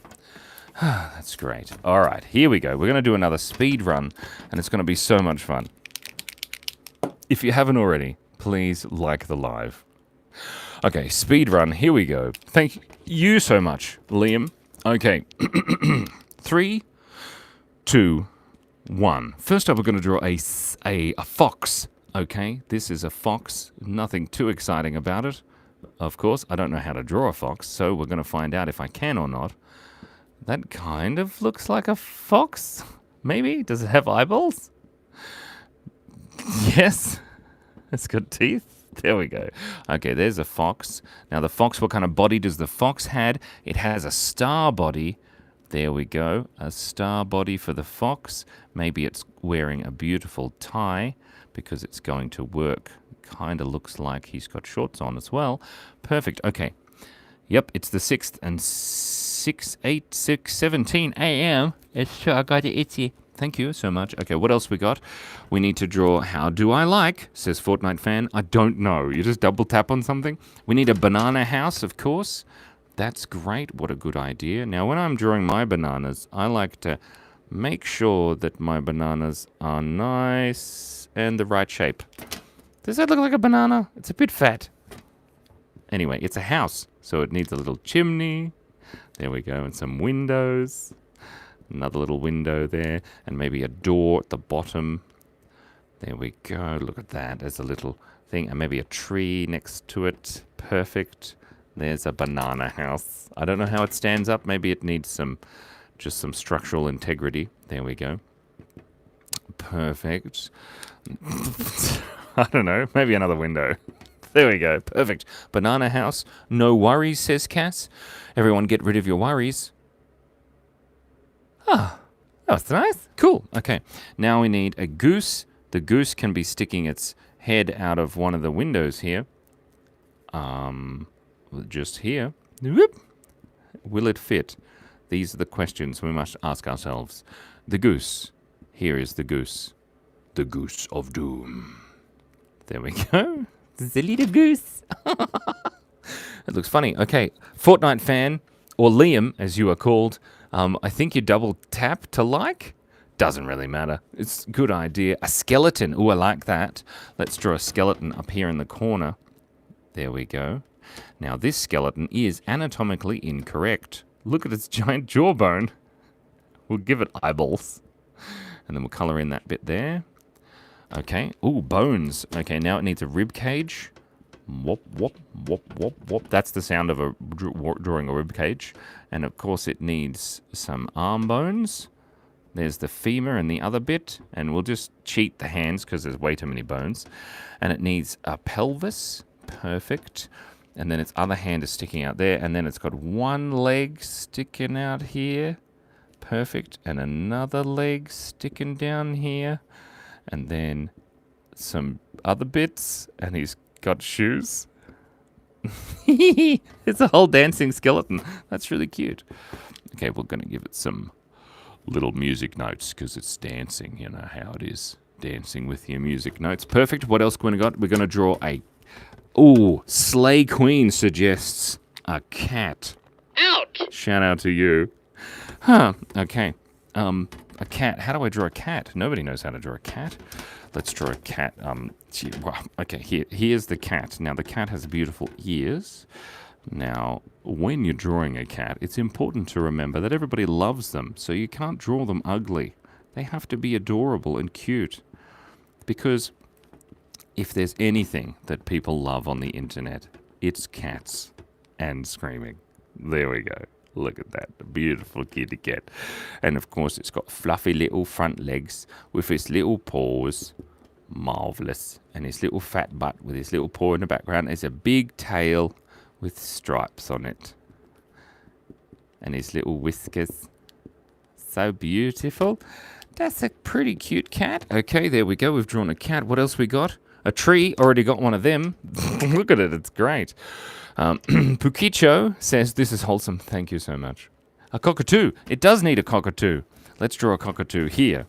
That's great. All right, here we go. We're going to do another speed run, and it's going to be so much fun. If you haven't already, please like the live. Okay, speed run. Here we go. Thank you so much, Liam. Okay. 3, 2, 1. First up, we're going to draw a fox. Okay, this is a fox. Nothing too exciting about it. Of course, I don't know how to draw a fox, so we're going to find out if I can or not. That kind of looks like a fox. Maybe? Does it have eyeballs? Yes. It's got teeth. There we go. Okay, there's a fox. Now the fox, what kind of body does the fox had? It has a star body. There we go. A star body for the fox. Maybe it's wearing a beautiful tie because it's going to work. Kind of looks like he's got shorts on as well. Perfect. Okay. Yep, it's the 6th and 6:17 a.m. It's true, I got it itchy. Thank you so much. Okay, what else we got? We need to draw how do I like, says Fortnite fan. I don't know. You just double tap on something. We need a banana house, of course. That's great. What a good idea. Now, when I'm drawing my bananas, I like to make sure that my bananas are nice and the right shape. Does that look like a banana? It's a bit fat. Anyway, it's a house, so it needs a little chimney. There we go, and some windows. Another little window there, and maybe a door at the bottom. There we go, look at that. There's a little thing, and maybe a tree next to it. Perfect. There's a banana house. I don't know how it stands up. Maybe it needs just some structural integrity. There we go. Perfect. I don't know. Maybe another window. There we go. Perfect. Banana house. No worries, says Cass. Everyone get rid of your worries. Ah, that was nice. Cool. Okay. Now we need a goose. The goose can be sticking its head out of one of the windows here. Just here. Whoop. Will it fit? These are the questions we must ask ourselves. The goose. Here is the goose. The goose of doom. There we go. The little goose. It looks funny. Okay. Fortnite fan, or Liam, as you are called, I think you double tap to like. Doesn't really matter. It's a good idea. A skeleton. Ooh, I like that. Let's draw a skeleton up here in the corner. There we go. Now, this skeleton is anatomically incorrect. Look at its giant jawbone. We'll give it eyeballs. And then we'll colour in that bit there. Okay. Ooh, bones. Okay, now it needs a rib cage. Whoop, whoop, whoop, whoop, whoop. That's the sound of drawing a rib cage. And, of course, it needs some arm bones. There's the femur and the other bit. And we'll just cheat the hands because there's way too many bones. And it needs a pelvis. Perfect. And then its other hand is sticking out there. And then it's got one leg sticking out here. Perfect. And another leg sticking down here. And then some other bits. And he's got shoes. It's a whole dancing skeleton. That's really cute. Okay, we're going to give it some little music notes because it's dancing. You know how it is. Dancing with your music notes. Perfect. What else we got? We're going to draw a... Ooh, Slay Queen suggests a cat. Out! Shout out to you. Huh, okay. A cat. How do I draw a cat? Nobody knows how to draw a cat. Let's draw a cat. Okay, here's the cat. Now, the cat has beautiful ears. Now, when you're drawing a cat, it's important to remember that everybody loves them, so you can't draw them ugly. They have to be adorable and cute. Because if there's anything that people love on the internet, it's cats and screaming. There we go. Look at that. Beautiful kitty cat. And of course, it's got fluffy little front legs with its little paws. Marvellous. And his little fat butt with his little paw in the background. There's a big tail with stripes on it. And his little whiskers. So beautiful. That's a pretty cute cat. Okay, there we go. We've drawn a cat. What else we got? A tree. Already got one of them. Look at it. It's great. Pukicho says, this is wholesome. Thank you so much. A cockatoo. It does need a cockatoo. Let's draw a cockatoo here.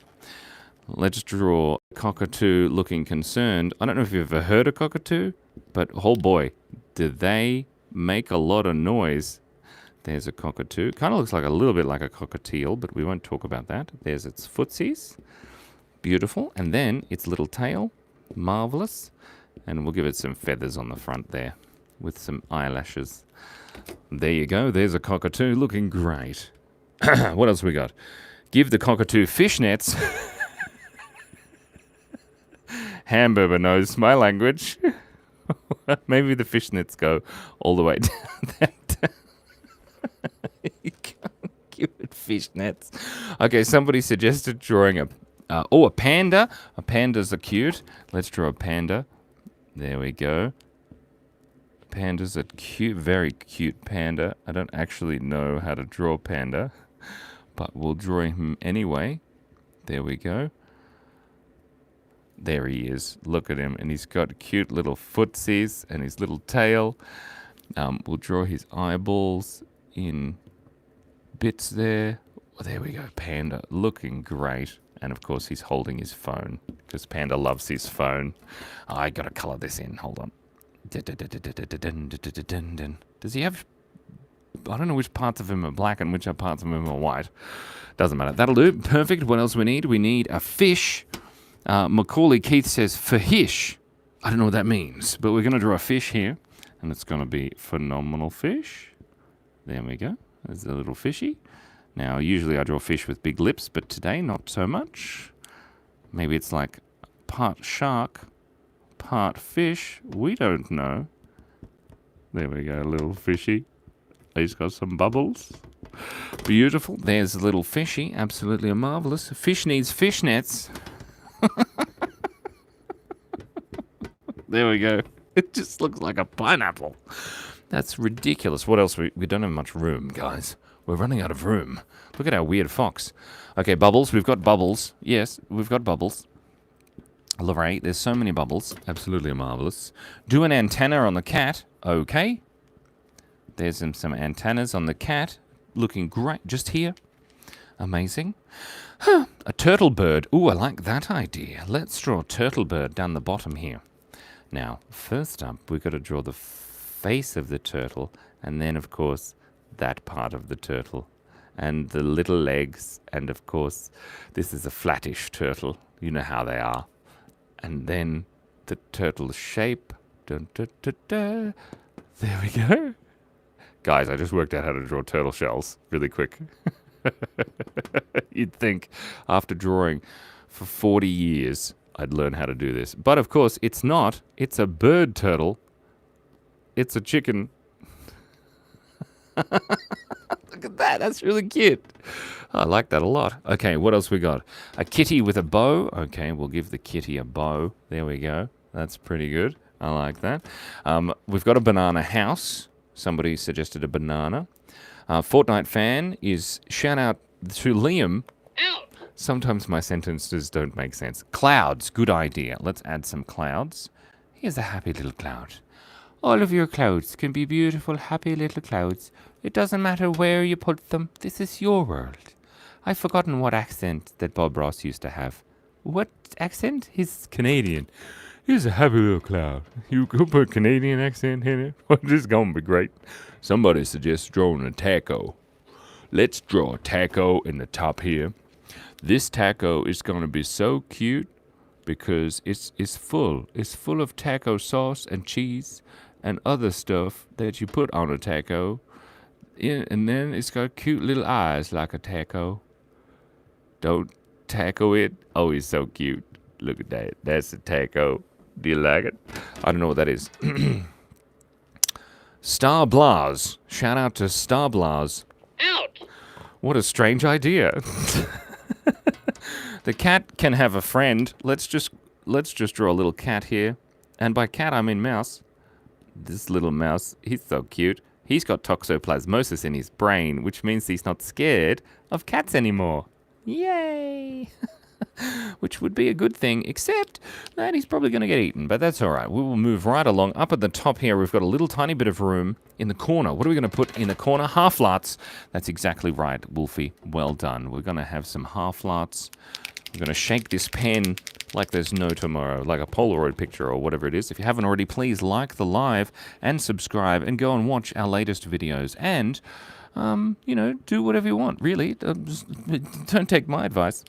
Let's draw a cockatoo looking concerned. I don't know if you've ever heard a cockatoo, but oh boy, do they make a lot of noise. There's a cockatoo. Kind of looks like a little bit like a cockatiel, but we won't talk about that. There's its footsies. Beautiful. And then its little tail. Marvellous. And we'll give it some feathers on the front there with some eyelashes. There you go. There's a cockatoo looking great. What else we got? Give the cockatoo fishnets. Hamburger knows my language. Maybe the fishnets go all the way down that. You can't give it fishnets. Okay, somebody suggested drawing a panda. Pandas are cute. Let's draw a panda. There we go. Panda's a cute, very cute panda. I don't actually know how to draw panda, but we'll draw him anyway. There we go. There he is. Look at him. And he's got cute little footsies and his little tail. We'll draw his eyeballs in bits there. Oh, there we go. Panda. Looking great. And, of course, he's holding his phone because Panda loves his phone. Oh, I got to colour this in. Hold on. Does he have... I don't know which parts of him are black and which parts of him are white. Doesn't matter. That'll do. Perfect. What else we need? We need a fish. Macaulay Keith says fahish. I don't know what that means, but we're going to draw a fish here, and it's going to be phenomenal fish. There we go. There's a little fishy. Now, usually I draw fish with big lips, but today not so much. Maybe it's like part shark, part fish. We don't know. There we go, a little fishy. He's got some bubbles. Beautiful. There's a little fishy. Absolutely marvelous. Fish needs fishnets. There we go. It just looks like a pineapple. That's ridiculous. What else? We don't have much room, guys. We're running out of room. Look at our weird fox. Okay, bubbles. We've got bubbles. Yes, we've got bubbles. Lorraine, there's so many bubbles. Absolutely marvelous. Do an antenna on the cat. Okay. There's some antennas on the cat. Looking great. Just here. Amazing. Huh. A turtle bird. Ooh, I like that idea. Let's draw a turtle bird down the bottom here. Now, first up, we've got to draw the face of the turtle, and then, of course, that part of the turtle, and the little legs, and, of course, this is a flattish turtle. You know how they are. And then the turtle shape. Dun, dun, dun, dun. There we go. Guys, I just worked out how to draw turtle shells really quick. You'd think after drawing for 40 years I'd learn how to do this. But of course, it's not. It's a bird turtle. It's a chicken. Look at that. That's really cute. I like that a lot. Okay, what else we got? A kitty with a bow. Okay, we'll give the kitty a bow. There we go. That's pretty good. I like that. We've got a banana house. Somebody suggested a banana. Fortnite fan is shout out to Liam. Out. Sometimes my sentences don't make sense. Clouds, good idea. Let's add some clouds. Here's a happy little cloud. All of your clouds can be beautiful, happy little clouds. It doesn't matter where you put them. This is your world. I've forgotten what accent that Bob Ross used to have. What accent? He's Canadian. Here's a happy little cloud. You could put Canadian accent in it. Well, this is going to be great. Somebody suggests drawing a taco. Let's draw a taco in the top here. This taco is going to be so cute because it's full. It's full of taco sauce and cheese and other stuff that you put on a taco. And then it's got cute little eyes like a taco. Don't taco it. Oh, he's so cute. Look at that. That's a taco. Do you like it? I don't know what that is. Star Blaz. Shout out to Star Blaz. Out. What a strange idea. The cat can have a friend. Let's just draw a little cat here. And by cat, I mean mouse. This little mouse, he's so cute. He's got toxoplasmosis in his brain, which means he's not scared of cats anymore. Yay! Which would be a good thing, except that he's probably going to get eaten. But that's all right. We will move right along. Up at the top here, we've got a little tiny bit of room in the corner. What are we going to put in the corner? Half-lots. That's exactly right, Wolfie. Well done. We're going to have some half-lots. We're going to shake this pen like there's no tomorrow, like a Polaroid picture or whatever it is. If you haven't already, please like the live and subscribe and go and watch our latest videos. And, do whatever you want, really. Don't take my advice.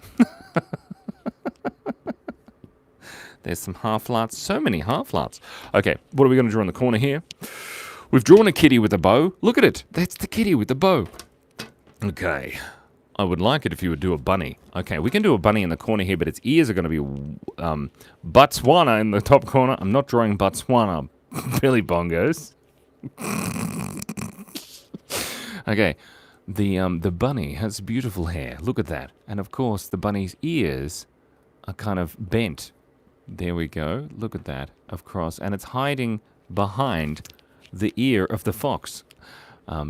There's some half-lots. So many half-lots. Okay, what are we going to draw in the corner here? We've drawn a kitty with a bow. Look at it. That's the kitty with the bow. Okay. I would like it if you would do a bunny. Okay, we can do a bunny in the corner here, but its ears are going to be Botswana in the top corner. I'm not drawing Botswana. Billy Bongos. Okay, the bunny has beautiful hair. Look at that. And of course, the bunny's ears are kind of bent. There we go. Look at that, of course. And it's hiding behind the ear of the fox.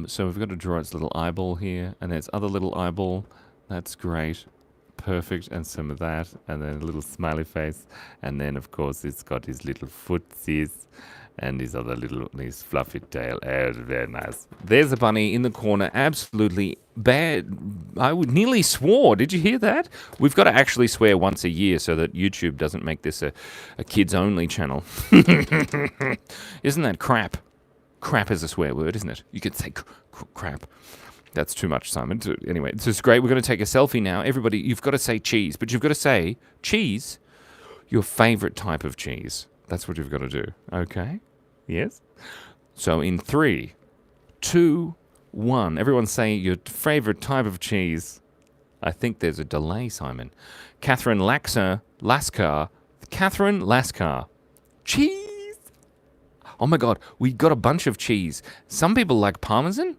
So we've got to draw its little eyeball here, and its other little eyeball. That's great. Perfect. And some of that, and then a little smiley face. And then, of course, it's got his little footsies and his fluffy tail. Oh, very nice. There's a bunny in the corner. Absolutely bad. I would nearly swore. Did you hear that? We've got to actually swear once a year so that YouTube doesn't make this a kids-only channel. Isn't that crap? Crap is a swear word, isn't it? You could say crap. That's too much, Simon. Anyway, this is great. We're going to take a selfie now. Everybody, you've got to say cheese, but you've got to say cheese, your favorite type of cheese. That's what you've got to do. Okay? Yes? So in 3, 2, 1. Everyone say your favorite type of cheese. I think there's a delay, Simon. Catherine Lascar. Catherine Lascar. Cheese. Oh my God, we got a bunch of cheese. Some people like Parmesan.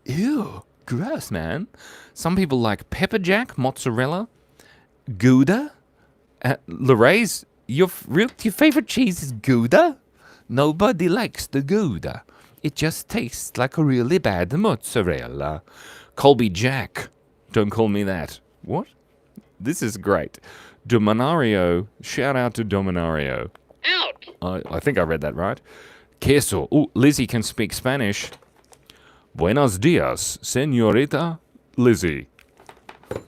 Ew, gross, man. Some people like pepper jack, mozzarella, Gouda, Lorraine's, your favorite cheese is Gouda? Nobody likes the Gouda. It just tastes like a really bad mozzarella. Colby Jack. Don't call me that. What? This is great. Dominario. Shout out to Dominario. Out. I think I read that right. Queso. Ooh, Lizzie can speak Spanish. Buenos dias, señorita Lizzie.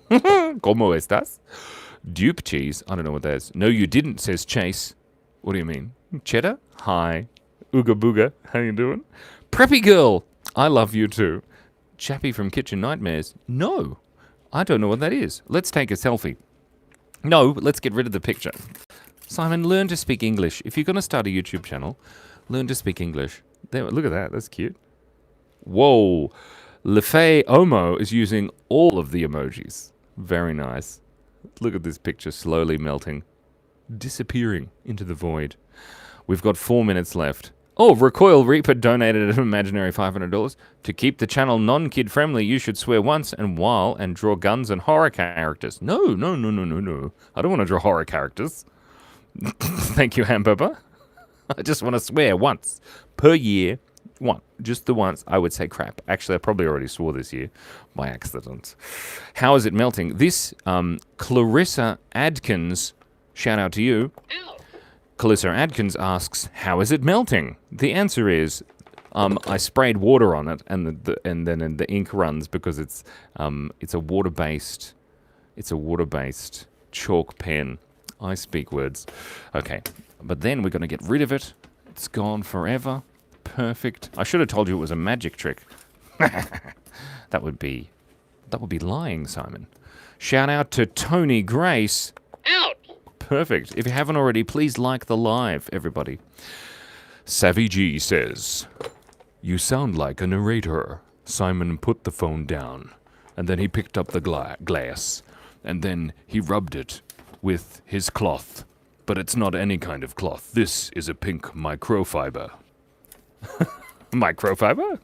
¿Cómo estás? Dupe cheese. I don't know what that is. No, you didn't, says Chase. What do you mean? Cheddar? Hi. Ooga booga. How you doing? Preppy girl. I love you too. Chappie from Kitchen Nightmares. No. I don't know what that is. Let's take a selfie. No, let's get rid of the picture. Simon, learn to speak English. If you're going to start a YouTube channel, learn to speak English. There, look at that. That's cute. Whoa. Lefay Omo is using all of the emojis. Very nice. Look at this picture slowly melting, disappearing into the void. We've got 4 minutes left. Oh, Recoil Reaper donated an imaginary $500. To keep the channel non-kid friendly, you should swear once and while and draw guns and horror characters. No. I don't want to draw horror characters. Thank you, Hamburger. I just want to swear once per year. One. Just the once. I would say crap. Actually, I probably already swore this year by accident. How is it melting? This, Clarissa Adkins, shout out to you. Out. Clarissa Adkins asks, how is it melting? The answer is, I sprayed water on it, and then the ink runs because it's a water-based chalk pen. I speak words. Okay, but then we're going to get rid of it. It's gone forever. Perfect. I should have told you it was a magic trick. That would be lying, Simon. Shout out to Tony Grace. Out. Perfect. If you haven't already, please like the live, everybody. Savvy G says, you sound like a narrator. Simon put the phone down, and then he picked up the glass, and then he rubbed it with his cloth. But it's not any kind of cloth. This is a pink microfiber. Microfiber?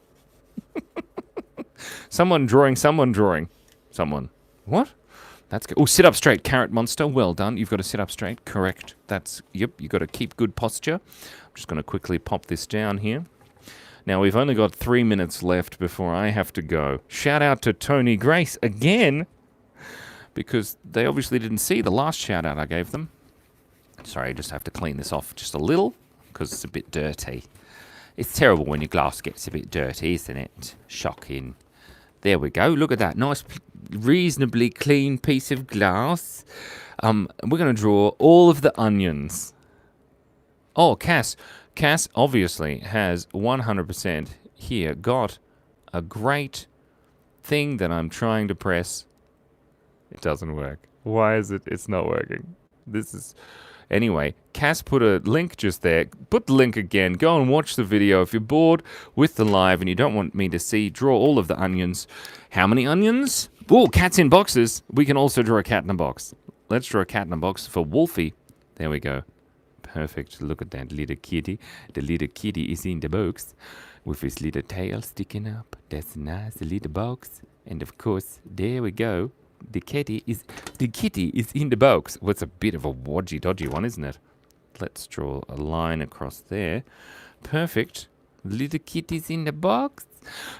Someone drawing. Someone. What? That's good. Oh, sit up straight, Carrot Monster. Well done. You've got to sit up straight. Correct. Yep, you've got to keep good posture. I'm just going to quickly pop this down here. Now, we've only got 3 minutes left before I have to go. Shout out to Tony Grace again, because they obviously didn't see the last shout out I gave them. Sorry, I just have to clean this off just a little, because it's a bit dirty. It's terrible when your glass gets a bit dirty, isn't it? Shocking. There we go. Look at that. Nice, reasonably clean piece of glass. We're going to draw all of the onions. Oh, Cass. Cass obviously has 100% here got a great thing that I'm trying to press. It doesn't work. Why is it? It's not working. This is... Anyway, Cass put a link just there. Put the link again. Go and watch the video. If you're bored with the live and you don't want me to see, draw all of the onions. How many onions? Oh, cats in boxes. We can also draw a cat in a box. Let's draw a cat in a box for Wolfie. There we go. Perfect. Look at that little kitty. The little kitty is in the box with his little tail sticking up. That's nice. The little box. And of course, there we go. The kitty is in the box. Well, it's a bit of a dodgy one, isn't it? Let's draw a line across there. Perfect. Little kitty's in the box.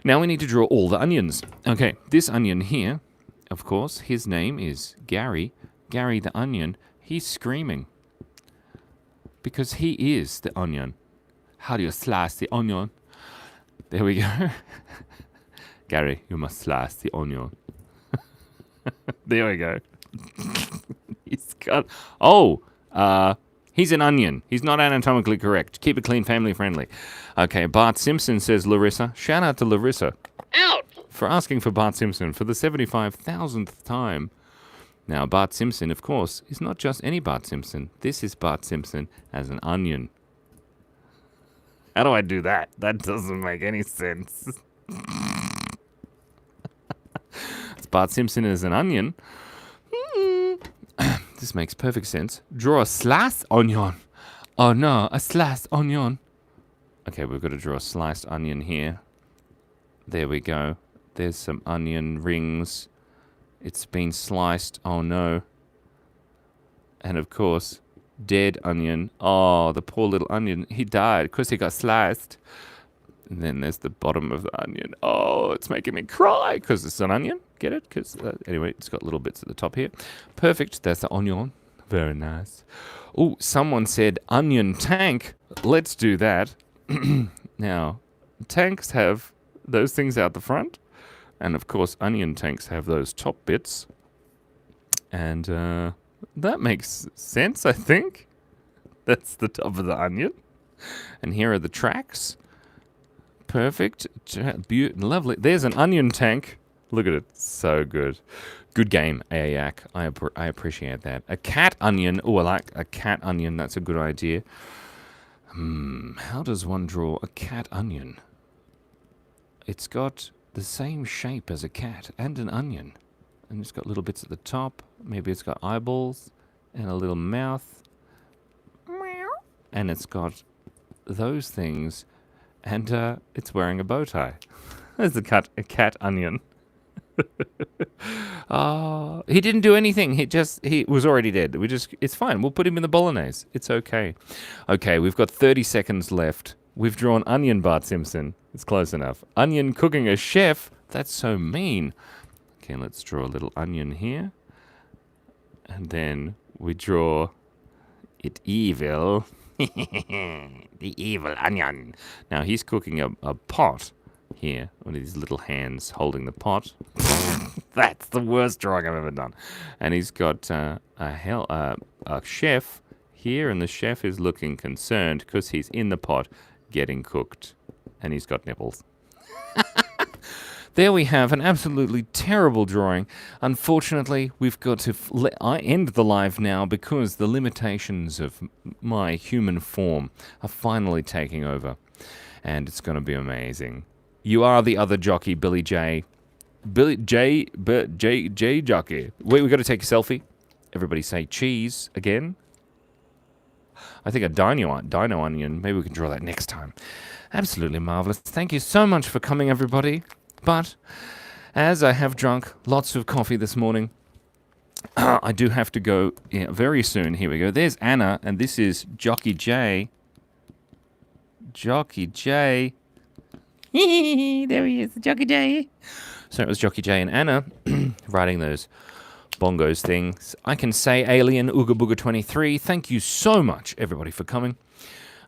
Now we need to draw all the onions. Okay, this onion here, of course, his name is Gary. Gary the onion. He's screaming because he is the onion. How do you slice the onion? There we go. Gary, you must slice the onion. There we go. He's got... Oh, he's an onion. He's not anatomically correct. Keep it clean, family friendly. Okay, Bart Simpson says Larissa. Shout out to Larissa. Out. For asking for Bart Simpson for the 75,000th time. Now, Bart Simpson, of course, is not just any Bart Simpson. This is Bart Simpson as an onion. How do I do that? That doesn't make any sense. Bart Simpson is an onion. This makes perfect sense. Draw a sliced onion. Oh no, a sliced onion. Okay, we've got to draw a sliced onion here. There we go. There's some onion rings. It's been sliced. Oh no. And, of course, dead onion. Oh, the poor little onion. He died because he got sliced. And then there's the bottom of the onion. Oh, it's making me cry because it's an onion. Get it? Because anyway, it's got little bits at the top here. Perfect. That's the onion. Very nice. Oh, someone said onion tank. Let's do that. Now, tanks have those things out the front. And, of course, onion tanks have those top bits. And that makes sense, I think. That's the top of the onion. And here are the tracks. Perfect. Lovely. There's an onion tank. Look at it. So good. Good game, Aayak. I appreciate that. A cat onion. Oh, I like a cat onion. That's a good idea. How does one draw a cat onion? It's got the same shape as a cat and an onion. And it's got little bits at the top. Maybe it's got eyeballs and a little mouth. And it's got those things. And it's wearing a bow tie. There's a cat onion. Oh, he didn't do anything. He was already dead. It's fine. We'll put him in the bolognese. It's okay. Okay, we've got 30 seconds left. We've drawn onion, Bart Simpson. It's close enough. Onion cooking a chef. That's so mean. Okay, let's draw a little onion here. And then we draw it evil. The evil onion. Now he's cooking a pot here with his little hands holding the pot. That's the worst drawing I've ever done. And he's got a chef here, and the chef is looking concerned because he's in the pot getting cooked, and he's got nipples. There we have an absolutely terrible drawing. Unfortunately, we've got to I end the live now because the limitations of my human form are finally taking over. And it's going to be amazing. You are the other jockey, Billy J. J jockey. Wait, we got to take a selfie. Everybody say cheese again. I think a dino onion. Maybe we can draw that next time. Absolutely marvelous. Thank you so much for coming, everybody. But as I have drunk lots of coffee this morning, I do have to go very soon. Here we go. There's Anna, and this is Jockey J. Jockey J. There he is, Jockey J. So it was Jockey J and Anna writing those bongos things. I can say Alien Ooga Booga 23. Thank you so much, everybody, for coming.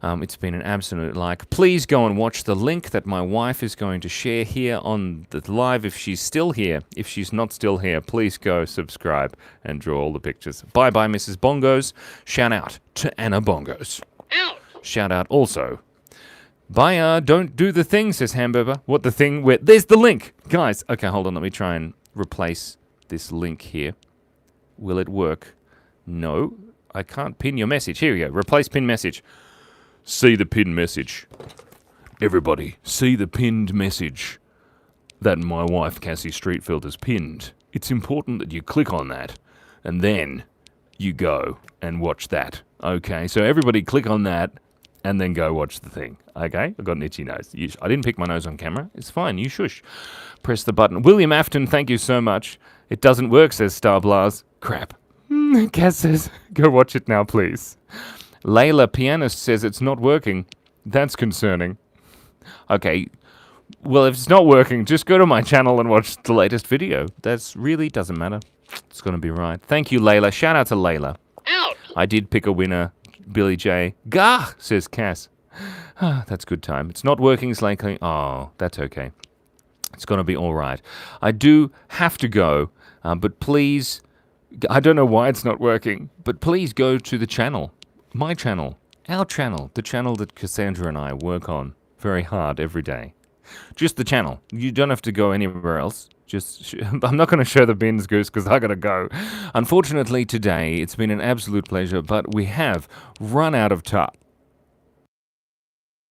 It's been an absolute like. Please go and watch the link that my wife is going to share here on the live if she's still here. If she's not still here, please go subscribe and draw all the pictures. Bye-bye, Mrs. Bongos. Shout out to Anna Bongos. Out. Shout out also. Bye, don't do the thing, says Hamburger. What the thing? Where? There's the link. Guys, okay, hold on. Let me try and replace this link here. Will it work? No, I can't pin your message. Here we go. Replace pin message. See the pinned message. Everybody, see the pinned message that my wife Cassie Streetfield has pinned. It's important that you click on that and then you go and watch that. Okay, so everybody click on that and then go watch the thing. Okay, I've got an itchy nose. I didn't pick my nose on camera. It's fine, you shush. Press the button. William Afton, thank you so much. It doesn't work, says Star Blaz. Crap. Cass says, go watch it now, please. Layla Pianist says it's not working. That's concerning. Okay, well, if it's not working, just go to my channel and watch the latest video. That's really doesn't matter. It's going to be right. Thank you, Layla. Shout out to Layla. Out. I did pick a winner, Billy J. Gah, says Cass. That's good time. It's not working, Slakely. Oh, that's okay. It's going to be all right. I do have to go, but please, I don't know why it's not working, but please go to the channel. My channel, our channel, the channel that Cassandra and I work on very hard every day. Just the channel. You don't have to go anywhere else. I'm not going to show the bins, Goose, because I got to go. Unfortunately, today, it's been an absolute pleasure, but we have run out of time.